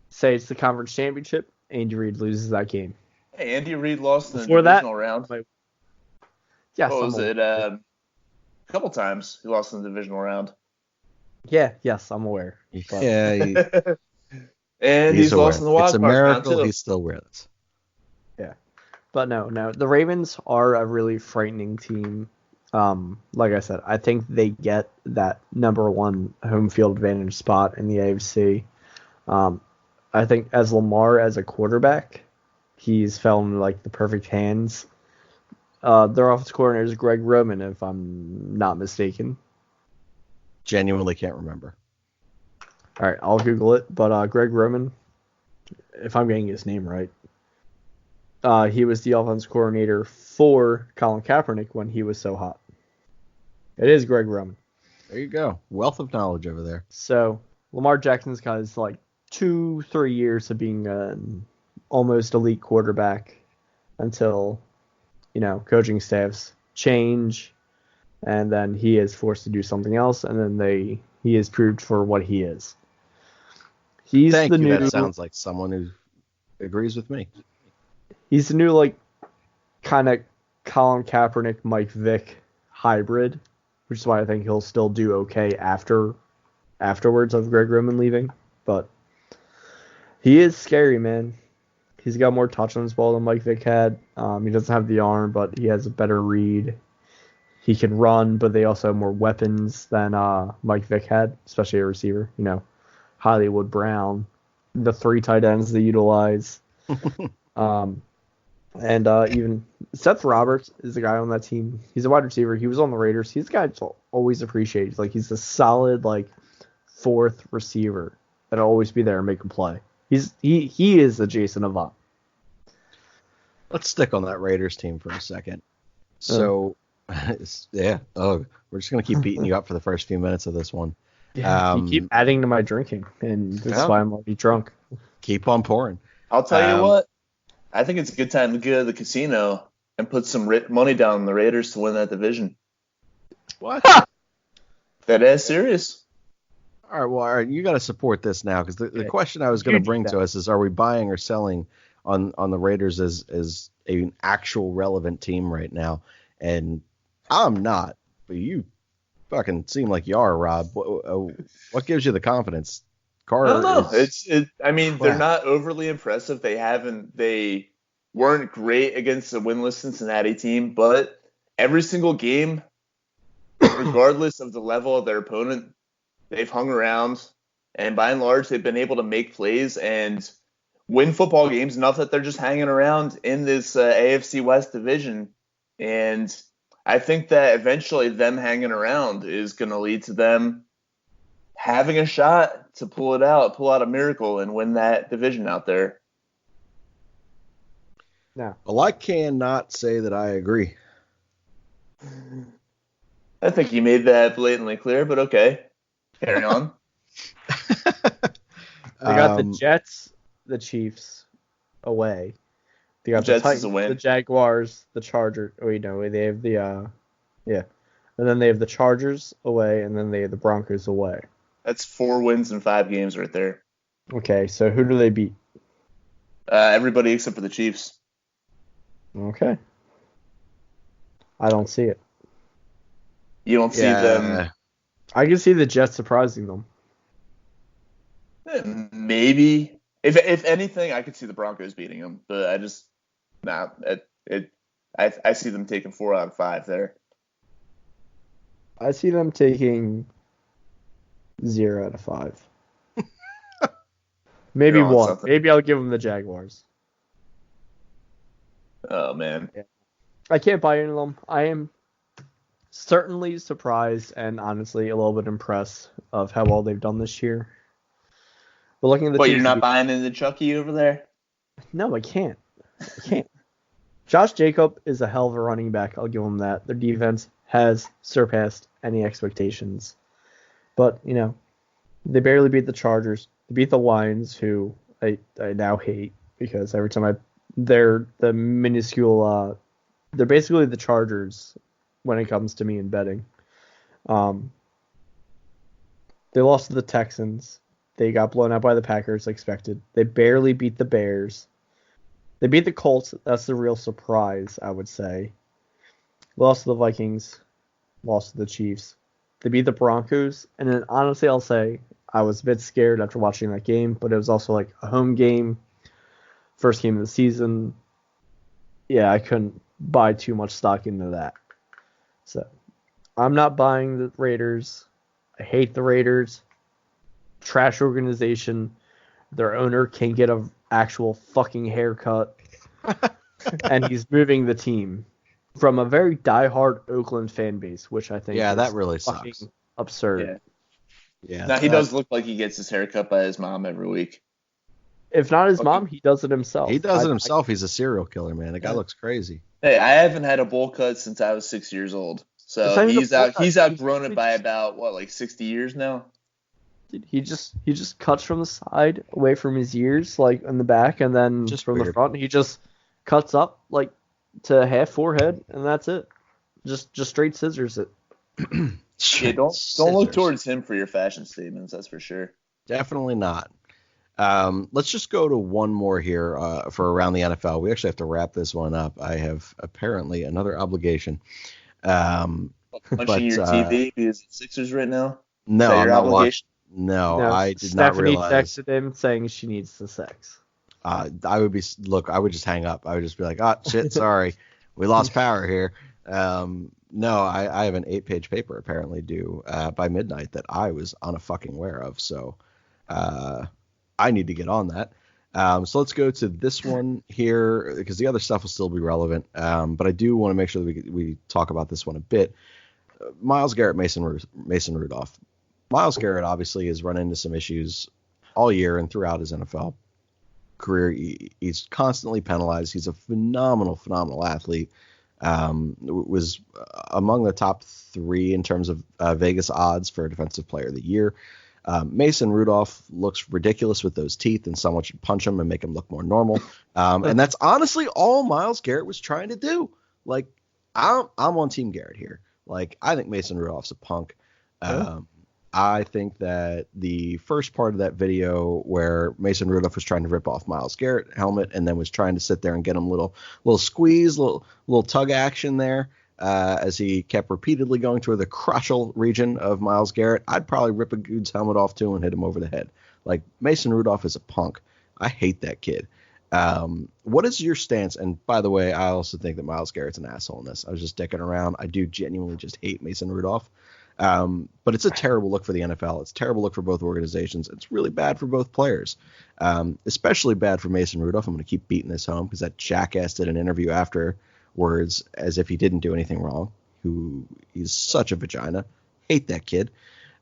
Say it's the conference championship, Andy Reid loses that game. Hey, Andy Reid lost in the divisional round. Yes. What was it? A couple times he lost in the divisional round. Yeah, yes, I'm aware. But... Yeah. And he's lost in the wild card round, too. It's a miracle he's still with us. Yeah. But no. The Ravens are a really frightening team. Like I said, I think they get that number one home field advantage spot in the AFC. I think as Lamar as a quarterback, he's fell in like the perfect hands. Their offensive coordinator is Greg Roman, if I'm not mistaken. Genuinely can't remember. All right, I'll Google it. But Greg Roman, if I'm getting his name right, he was the offensive coordinator for Colin Kaepernick when he was so hot. It is Greg Roman. There you go. Wealth of knowledge over there. So Lamar Jackson's got his like 2-3 years of being an almost elite quarterback until, coaching staffs change, and then he is forced to do something else, and then he is proved for what he is. That sounds like someone who agrees with me. He's the new like kind of Colin Kaepernick, Mike Vick hybrid, which is why I think he'll still do okay afterwards of Greg Roman leaving. But he is scary, man. He's got more touch on his ball than Mike Vick had. He doesn't have the arm, but he has a better read. He can run, but they also have more weapons than Mike Vick had, especially a receiver. Hollywood Brown, the 3 tight ends they utilize. And even Seth Roberts is the guy on that team. He's a wide receiver. He was on the Raiders. He's a guy that's always appreciated. Like, he's a solid, like, 4th receiver that'll always be there and make a play. He is a Jason Avant. Let's stick on that Raiders team for a second. So, yeah. Oh, we're just going to keep beating you up for the first few minutes of this one. Yeah, you keep adding to my drinking, and that's why I'm already drunk. Keep on pouring. I'll tell you what. I think it's a good time to go to the casino and put some money down on the Raiders to win that division. What? That is serious. All right, you got to support this now, because the question I was going to bring to us is, are we buying or selling on the Raiders as an actual relevant team right now? And I'm not, but you fucking seem like you are, Rob. What gives you the confidence? I don't know. They're not overly impressive. They weren't great against a winless Cincinnati team, but every single game, regardless of the level of their opponent, they've hung around. And by and large, they've been able to make plays and win football games enough that they're just hanging around in this AFC West division. And I think that eventually them hanging around is going to lead to them having a shot to pull out a miracle and win that division out there. No. Well, I cannot say that I agree. I think you made that blatantly clear, but okay. Carry on. They got the Jets, the Chiefs away. They got the Jets is Titans, a win. the Jaguars, the Chargers. Wait, no, they have the and then they have the Chargers away, and then they have the Broncos away. That's 4 wins in 5 games right there. Okay, so who do they beat? Everybody except for the Chiefs. Okay. I don't see it. You don't see them. I can see the Jets surprising them. Maybe. If anything, I could see the Broncos beating them, but I just I see them taking 4 out of 5 there. I see them taking 0 out of 5. Maybe You're on 1. something. Maybe I'll give them the Jaguars. Oh man. I can't buy into them. I am certainly surprised and honestly a little bit impressed of how well they've done this year. But looking at the What, teams you're not buying into Chucky over there? No, I can't. Josh Jacob is a hell of a running back. I'll give him that. Their defense has surpassed any expectations. But, they barely beat the Chargers. They beat the Lions, who I now hate because every time they're the minuscule, they're basically the Chargers when it comes to me in betting. They lost to the Texans. They got blown out by the Packers, expected. They barely beat the Bears. They beat the Colts. That's the real surprise, I would say. Lost to the Vikings. Lost to the Chiefs. They beat the Broncos. And then, honestly, I'll say I was a bit scared after watching that game, but it was also like a home game. First game of the season. Yeah, I couldn't buy too much stock into that. So, I'm not buying the Raiders. I hate the Raiders. Trash organization. Their owner can't get an actual fucking haircut. And he's moving the team from a very diehard Oakland fan base, which I think is that really fucking sucks. absurd. Yeah. Now he does look like he gets his hair cut by his mom every week. If not his mom, he does it himself. He does it himself. He's a serial killer, man. The guy looks crazy. Hey, I haven't had a bowl cut since I was 6 years old. It's not So even he's a bowl out. cut. He's outgrown it by about 60 years now. He just cuts from the side, away from his ears, like in the back, and then Just from the weird. front, he just cuts up like to half forehead, and that's it. Just straight scissors it. Yeah, don't look Scissors. towards him for your fashion statements. That's for sure. Definitely not. Let's just go to one more here for around the NFL. We actually have to wrap this one up. I have apparently another obligation. Punching your TV because it's Sixers right now. No, Is that I'm your not obligation? No, No, I did not Stephanie realize. texted him saying she needs the sex. I would just hang up. I would just be like, oh, shit, sorry. We lost power here. No, I have an 8-page paper apparently due by midnight that I was unfucking aware of. So I need to get on that. So let's go to this one here because the other stuff will still be relevant. But I do want to make sure that we talk about this one a bit. Myles Garrett, Mason Rudolph. Myles Garrett obviously has run into some issues all year and throughout his NFL career. He's constantly penalized. He's a phenomenal athlete. Was among the top 3 in terms of Vegas odds for Defensive Player of the Year. Mason Rudolph looks ridiculous with those teeth, and someone should punch him and make him look more normal. And that's honestly all Myles Garrett was trying to do. Like, I'm on Team Garrett here. Like, I think Mason Rudolph's a punk. I think that the first part of that video where Mason Rudolph was trying to rip off Myles Garrett helmet and then was trying to sit there and get him little squeeze, little tug action there as he kept repeatedly going toward the crotchal region of Myles Garrett, I'd probably rip a dude's helmet off too and hit him over the head. Like, Mason Rudolph is a punk. I hate that kid. What is your stance? And by the way, I also think that Myles Garrett's an asshole in this. I was just dicking around. I do genuinely just hate Mason Rudolph. But it's a terrible look for the NFL. It's a terrible look for both organizations. It's really bad for both players, especially bad for Mason Rudolph. I'm going to keep beating this home because that jackass did an interview afterwards as if he didn't do anything wrong. He's such a vagina. Hate that kid.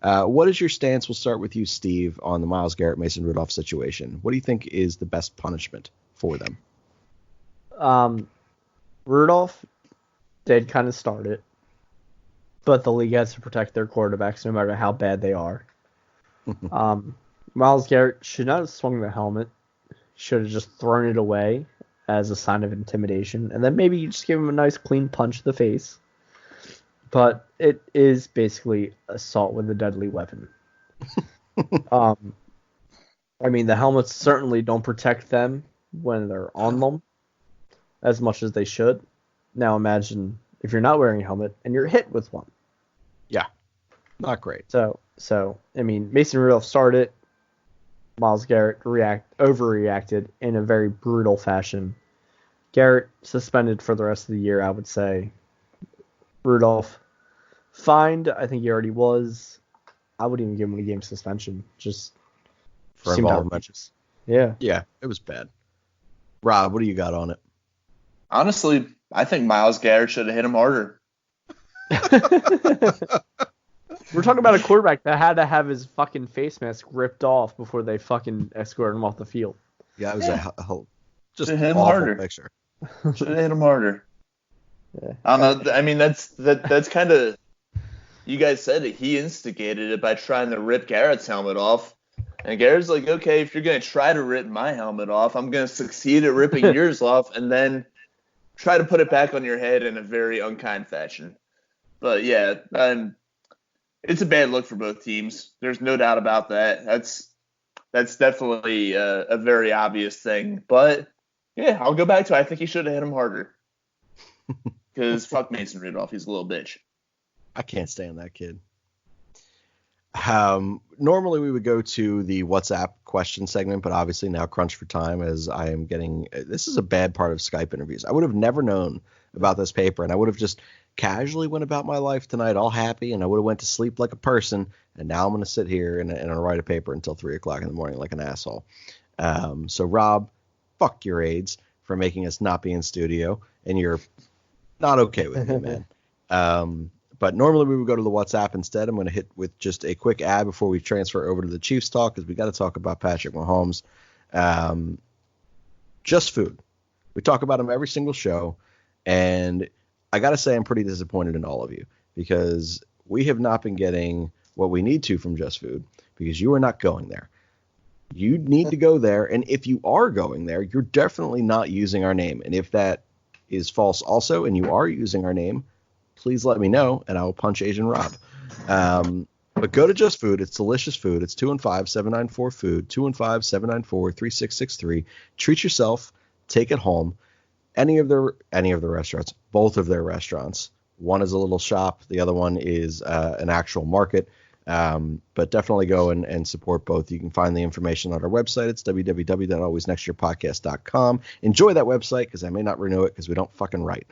What is your stance? We'll start with you, Steve, on the Myles Garrett, Mason Rudolph situation. What do you think is the best punishment for them? Rudolph did kind of start it, but the league has to protect their quarterbacks no matter how bad they are. Myles Garrett should not have swung the helmet. Should have just thrown it away as a sign of intimidation, and then maybe you just give him a nice clean punch to the face. But it is basically assault with a deadly weapon. I mean, the helmets certainly don't protect them when they're on them as much as they should. Now imagine if you're not wearing a helmet and you're hit with one. Yeah, not great. So I mean, Mason Rudolph started. Myles Garrett overreacted in a very brutal fashion. Garrett suspended for the rest of the year, I would say. Rudolph fined. I think he already was. I wouldn't even give him a game suspension. Just for seemed involvement. outrageous. Yeah. Yeah, it was bad. Rob, what do you got on it? Honestly, I think Myles Garrett should have hit him harder. We're talking about a quarterback that had to have his fucking face mask ripped off before they fucking escorted him off the field. Yeah, it was just Should hit him awful harder. picture. Should have hit him harder. Yeah. I don't know. I mean, that's kind of. You guys said it. He instigated it by trying to rip Garrett's helmet off. And Garrett's like, okay, if you're going to try to rip my helmet off, I'm going to succeed at ripping yours off and then try to put it back on your head in a very unkind fashion. But yeah, it's a bad look for both teams. There's no doubt about that. That's definitely a very obvious thing. But yeah, I'll go back to I think he should have hit him harder. Because fuck Mason Rudolph, he's a little bitch. I can't stand that kid. Normally we would go to the WhatsApp question segment, but obviously now crunch for time as I am getting. This is a bad part of Skype interviews. I would have never known about this paper, and I would have just casually went about my life tonight, all happy, and I would have went to sleep like a person. And now I'm going to sit here and write a paper until 3:00 in the morning like an asshole. So Rob, fuck your aides for making us not be in studio, and you're not okay with me, man. But normally we would go to the WhatsApp instead. I'm going to hit with just a quick ad before we transfer over to the Chiefs talk because we got to talk about Patrick Mahomes. Just food. We talk about him every single show, and I got to say I'm pretty disappointed in all of you because we have not been getting what we need to from Just Food because you are not going there. You need to go there, and if you are going there, you're definitely not using our name. And if that is false also and you are using our name, please let me know, and I will punch Asian Rob. But go to Just Food. It's delicious food. It's 215-794-FOOD, 215-794-3663. Treat yourself. Take it home. Any of the restaurants, both of their restaurants. One is a little shop. The other one is an actual market. But definitely go and support both. You can find the information on our website. It's www.alwaysnextyearpodcast.com. Enjoy that website because I may not renew it because we don't fucking write.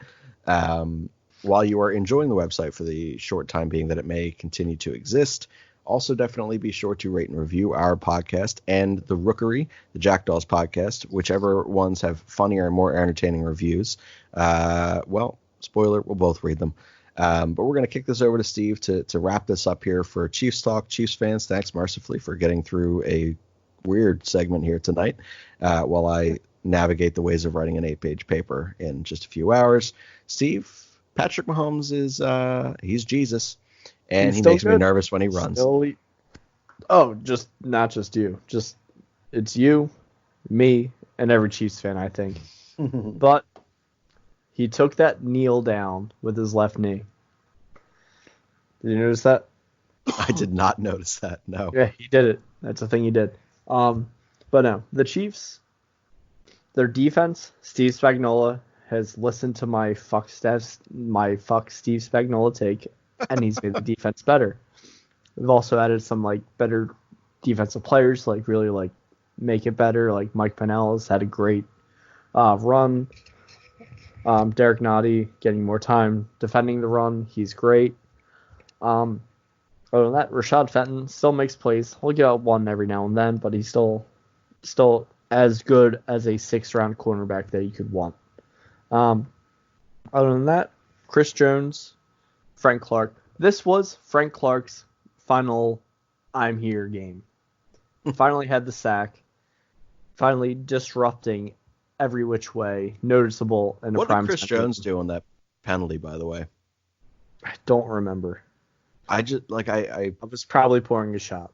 While you are enjoying the website for the short time being that it may continue to exist, also definitely be sure to rate and review our podcast and the Rookery, the Jackdaws podcast, whichever ones have funnier and more entertaining reviews. Well, spoiler, we'll both read them. But we're going to kick this over to Steve to wrap this up here for Chiefs Talk. Chiefs fans, thanks mercifully for getting through a weird segment here tonight while I navigate the ways of writing an 8-page paper in just a few hours. Steve, Patrick Mahomes is he's Jesus, and he makes me nervous when he runs. Just not just you. Just it's you, me, and every Chiefs fan, I think. But he took that kneel down with his left knee. Did you notice that? I did not notice that. No. Yeah, he did it. That's the thing he did. But no, the Chiefs, their defense, Steve Spagnuolo has listened to my fuck Steve Spagnuolo take, and he's made the defense better. We've also added some better defensive players, really make it better. Like Mike Pinellas had a great run. Derek Nottie getting more time defending the run. He's great. Other than that, Rashad Fenton still makes plays. He'll get out one every now and then, but he's still as good as a 6th-round cornerback that you could want. Other than that, Chris Jones, Frank Clark. This was Frank Clark's final I'm here game. Finally had the sack. Finally disrupting every which way, noticeable in a What prime did Chris time Jones game. do on that penalty, by the way? I don't remember. I just like I was probably pouring a shot.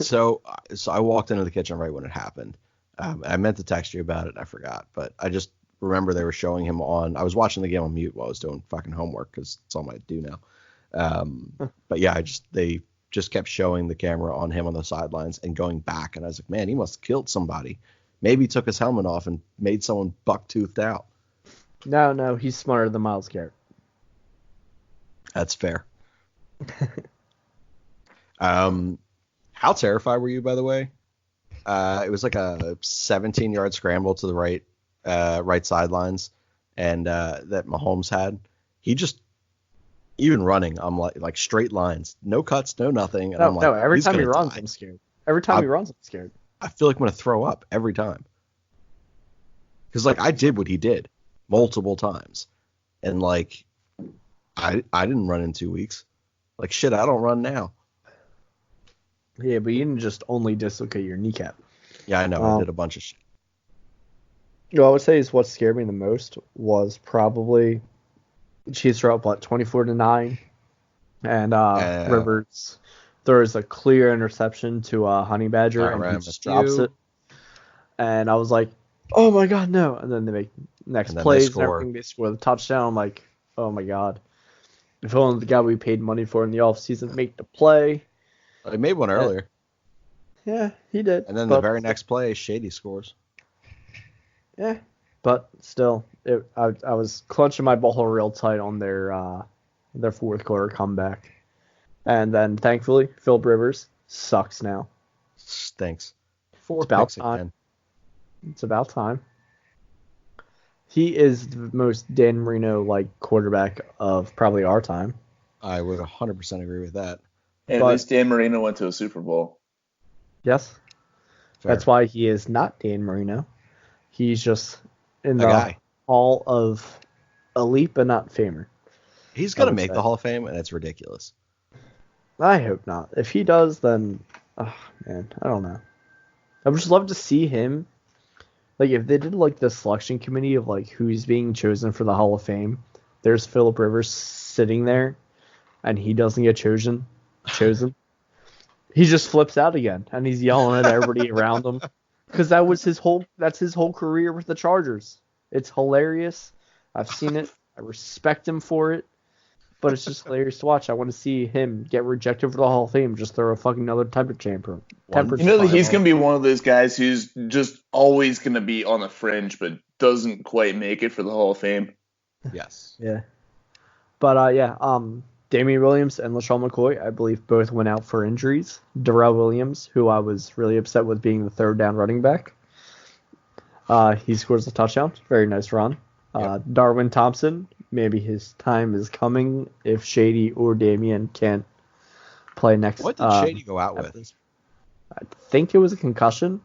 so I walked into the kitchen right when it happened. I meant to text you about it. I forgot, but I just remember they were showing him on. I was watching the game on mute while I was doing fucking homework because it's all I do now. But yeah, they just kept showing the camera on him on the sidelines and going back, and I was like, man, he must have killed somebody. Maybe he took his helmet off and made someone buck-toothed out. No, he's smarter than Myles Garrett. That's fair. How terrified were you, by the way? It was like a 17-yard scramble to the right sidelines, and that Mahomes had. He just, even running, I'm like straight lines, no cuts, no nothing. And I'm like, every he's time he gonna runs, die. I'm scared. Every time he runs, I'm scared. I feel like I'm gonna throw up every time. Because like I did what he did multiple times, and like I didn't run in 2 weeks. Like shit, I don't run now. Yeah, but you didn't just only dislocate your kneecap. Yeah, I know. I did a bunch of shit. You know, I would say is what scared me the most was probably the Chiefs are up 24-9, and Rivers throws a clear interception to Honey Badger, and he just drops it. And I was like, oh my god, no! And then they make next plays and everything. They score the touchdown. I'm like, oh my god! If only the guy we paid money for in the offseason make the play. He made one earlier. Yeah, he did. And then the very next play, Shady scores. Yeah, but still, I was clenching my butthole real tight on their fourth quarter comeback. And then, thankfully, Philip Rivers sucks now. Stinks. It's about time. It's about time. He is the most Dan Marino-like quarterback of probably our time. I would 100% agree with that. And at least Dan Marino went to a Super Bowl. Yes. Fair. That's why he is not Dan Marino. He's just in the guy. Hall of Elite, but not Famer. He's going to make the Hall of Fame, and it's ridiculous. I hope not. If he does, then, oh, man, I don't know. I would just love to see him. Like, if they did, like, the selection committee of, like, who's being chosen for the Hall of Fame, there's Philip Rivers sitting there, and he doesn't get chosen. He just flips out again, and he's yelling at everybody around him. Because that's his whole career with the Chargers. It's hilarious. I've seen it. I respect him for it. But it's just hilarious to watch. I want to see him get rejected for the Hall of Fame. Just throw a fucking another temper tantrum. You know that he's going to be one of those guys who's just always going to be on the fringe, but doesn't quite make it for the Hall of Fame. Yes. Yeah. But, Damian Williams and LaShawn McCoy, I believe, both went out for injuries. Darrell Williams, who I was really upset with being the third down running back, he scores a touchdown. Very nice run. Yep. Darwin Thompson, maybe his time is coming if Shady or Damian can't play next. What did Shady go out with? I think it was a concussion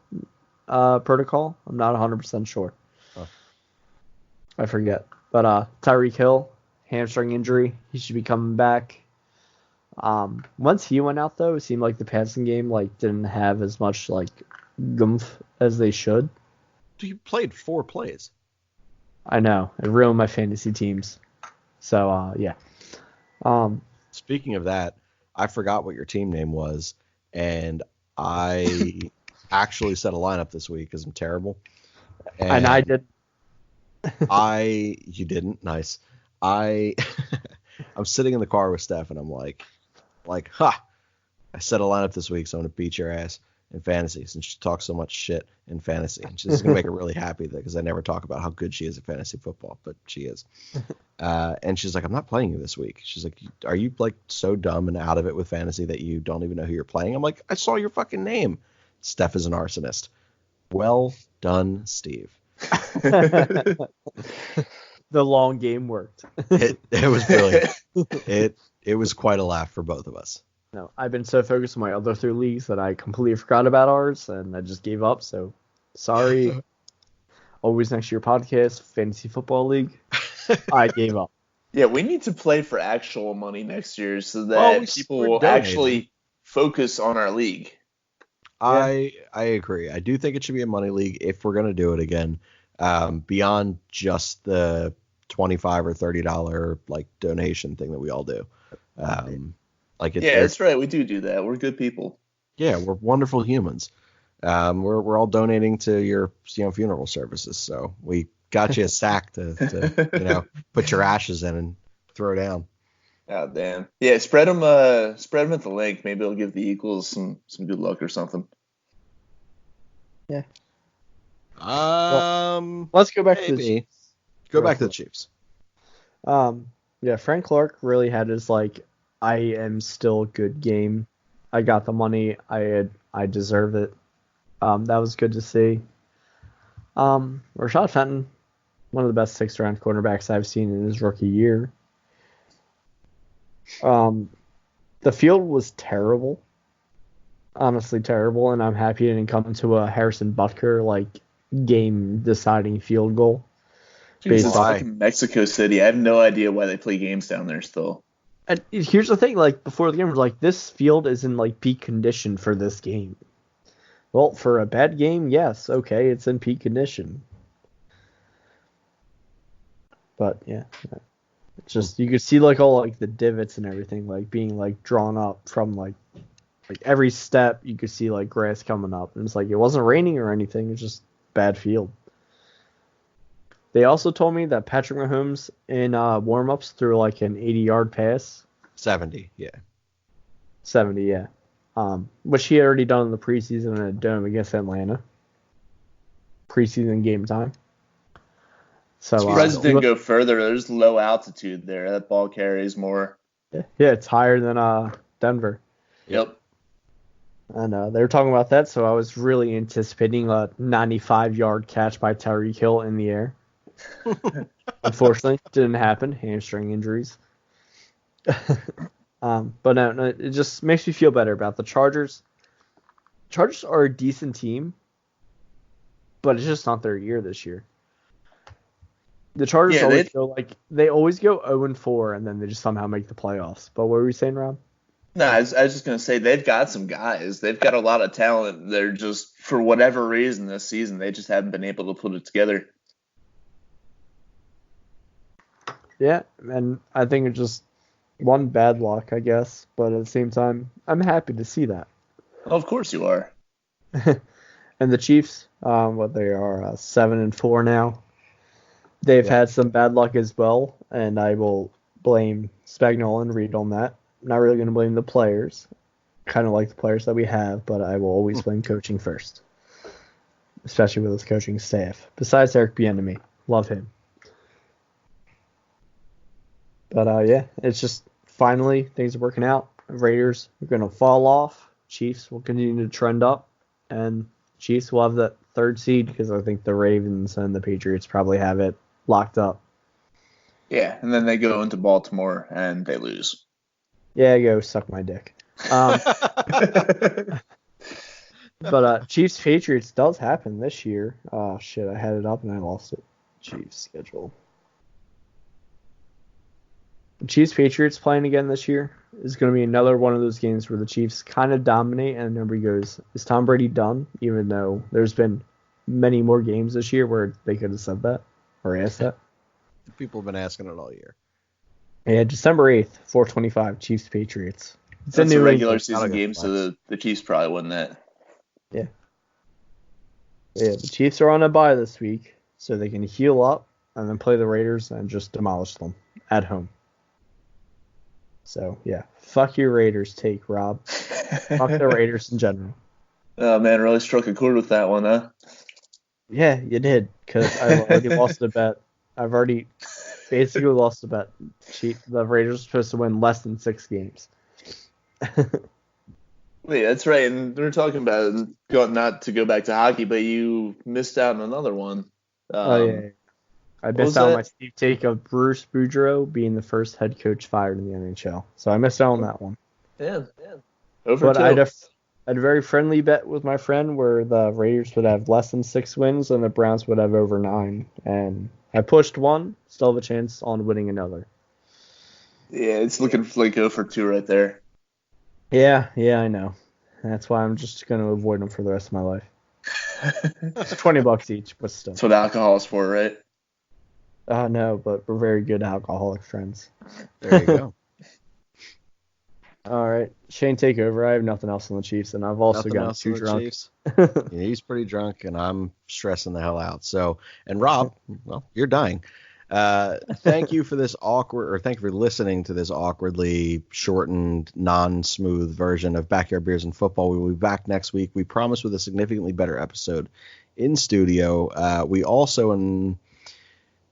protocol. I'm not 100% sure. Oh. I forget. But Tyreek Hill, hamstring injury. He should be coming back. Once he went out, though, it seemed like the passing game didn't have as much gumph as they should. He played 4 plays. I know. It ruined my fantasy teams. So, yeah. Speaking of that, I forgot what your team name was, and I actually set a lineup this week because I'm terrible. And I did. You didn't? Nice. I'm sitting in the car with Steph, and I'm like, I set a lineup this week, so I'm going to beat your ass in fantasy since she talks so much shit in fantasy. And she's going to make her really happy because I never talk about how good she is at fantasy football, but she is. And she's like, I'm not playing you this week. She's like, are you so dumb and out of it with fantasy that you don't even know who you're playing? I'm like, I saw your fucking name. Steph is an arsonist. Well done, Steve. The long game worked. It was brilliant. It was quite a laugh for both of us. No, I've been so focused on my other 3 leagues that I completely forgot about ours, and I just gave up. So, sorry. Always next to your podcast, Fantasy Football League. I gave up. Yeah, we need to play for actual money next year so Well, that people we're will donating. actually focus on our league. I agree. I do think it should be a money league if we're gonna do it again. Beyond just the $25 or $30 like donation thing that we all do. That's right. We do that. We're good people. Yeah, we're wonderful humans. We're all donating to your funeral services, so we got you a sack to put your ashes in and throw down. Oh damn. Yeah, spread them at the link. Maybe it'll give the Eagles some good luck or something. Yeah. Let's go back to the Chiefs. Go back to the Chiefs. Frank Clark really had his I am still good game. I got the money. I deserve it. That was good to see. Rashad Fenton, one of the best 6th-round cornerbacks I've seen in his rookie year. The field was terrible. Honestly terrible, and I'm happy it didn't come to a Harrison Butker game-deciding field goal. It's fucking Mexico City. I have no idea why they play games down there still. And here's the thing, before the game, this field is in peak condition for this game. Well, for a bad game, yes, okay, it's in peak condition. But yeah, it's just you could see all the divots and everything being drawn up from every step. You could see grass coming up, and it's it wasn't raining or anything. It's just bad field. They also told me that Patrick Mahomes in warm-ups threw an 80-yard pass. 70, yeah. 70, yeah. Which he had already done in the preseason in a dome against Atlanta. Preseason game time. So Surprised didn't go further. There's low altitude there. That ball carries more. Yeah, it's higher than Denver. Yep. And they were talking about that, so I was really anticipating a 95-yard catch by Tyreek Hill in the air. Unfortunately, didn't happen. Hamstring injuries. But no, it just makes me feel better about the Chargers. Chargers are a decent team, but it's just not their year this year. The Chargers they always go 0-4, and then they just somehow make the playoffs. But what were you saying, Rob? No, I was just going to say they've got some guys. They've got a lot of talent. They're just, for whatever reason this season, they just haven't been able to put it together. Yeah, and I think it's just one bad luck, I guess. But at the same time, I'm happy to see that. Well, of course you are. And the Chiefs, they are 7-4 now. They've had some bad luck as well, and I will blame Spagnuolo and Reed on that. I'm not really going to blame the players. Kind of like the players that we have, but I will always blame coaching first, especially with his coaching staff. Besides Eric Bieniemy, love him. But yeah, it's just finally things are working out. Raiders are going to fall off. Chiefs will continue to trend up, and Chiefs will have that 3rd seed because I think the Ravens and the Patriots probably have it locked up. Yeah, and then they go into Baltimore and they lose. Yeah, go suck my dick. But Chiefs Patriots does happen this year. Oh shit, I had it up and I lost it. Chiefs schedule. Chiefs Patriots playing again this year is going to be another one of those games where the Chiefs kind of dominate and nobody goes, is Tom Brady done? Even though there's been many more games this year where they could have said that or asked that. People have been asking it all year. Yeah, December 8th, 4:25, Chiefs Patriots. It's a new regular season game, so the Chiefs probably won that. Yeah. Yeah, the Chiefs are on a bye this week, so they can heal up and then play the Raiders and just demolish them at home. So, yeah, fuck your Raiders take, Rob. Fuck the Raiders in general. Oh, man, really struck a chord with that one, huh? Yeah, you did, because I already lost a bet. I've already basically lost a bet. The Raiders are supposed to win less than 6 games. Wait, that's right. And we were talking about not to go back to hockey, but you missed out on another one. Yeah. I missed out on my Steve take of Bruce Boudreau being the first head coach fired in the NHL. So I missed out on that one. Yeah. Over But two. I had a very friendly bet with my friend where the Raiders would have less than 6 wins and the Browns would have over 9. And I pushed one, still have a chance on winning another. Yeah, it's looking like 0 for 2 right there. Yeah, I know. That's why I'm just going to avoid them for the rest of my life. It's $20 each, but still. That's what alcohol is for, right? No, but we're very good alcoholic friends. There you go. All right, Shane, take over. I have nothing else on the Chiefs, and I've also Nothing gotten else too on the drunk. Chiefs? Yeah, he's pretty drunk, and I'm stressing the hell out. So, and Rob, well, you're dying. Thank you for this thank you for listening to this awkwardly shortened, non-smooth version of Backyard Beers and Football. We will be back next week. We promise with a significantly better episode in studio. We also,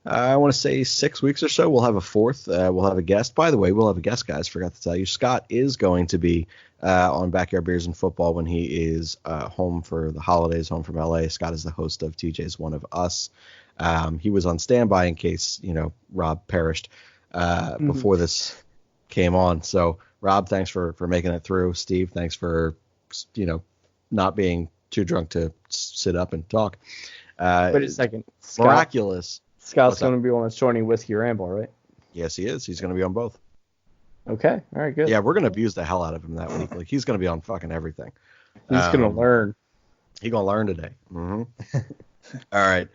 I want to say 6 weeks or so, we'll have a fourth. We'll have a guest. By the way, we'll have a guest, guys. Forgot to tell you. Scott is going to be on Backyard Beers and Football when he is home for the holidays, home from LA. Scott is the host of TJ's One of Us. He was on standby in case, Rob perished before this came on. So, Rob, thanks for making it through. Steve, thanks for, not being too drunk to sit up and talk. Wait a second. Miraculous. Scott's going to be on joining Whiskey Ramble, right? Yes, he is. He's going to be on both. Okay. All right, good. Yeah, we're going to abuse the hell out of him that week. Like, he's going to be on fucking everything. He's going to learn. He's going to learn today. Mm-hmm. All right.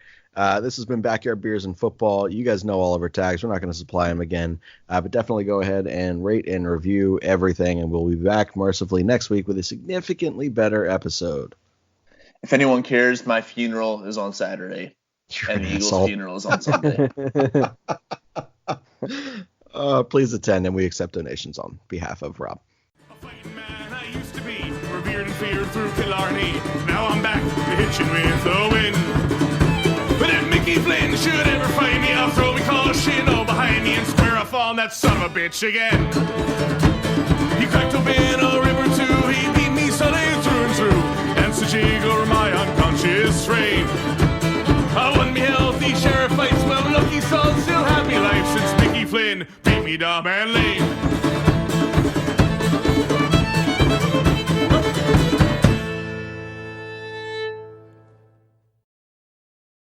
This has been Backyard Beers and Football. You guys know all of our tags. We're not going to supply them again. But definitely go ahead and rate and review everything. And we'll be back mercifully next week with a significantly better episode. If anyone cares, my funeral is on Saturday. You're and the an Eagles' asshole. funeral is on Sunday. Please attend, and we accept donations on behalf of Rob. A fighting man I used to be, revered and feared through Killarney. Now I'm back to hitching with the wind. But if Mickey Flynn should ever find me, I'll throw me caution all behind me and square off on that son of a bitch again. He cracked open a river too, he beat me Sunday through and through, and such over my unconscious frame. I won me healthy sheriff fights, well lucky son, still have me life since Mickey Flynn beat me dumb and lame.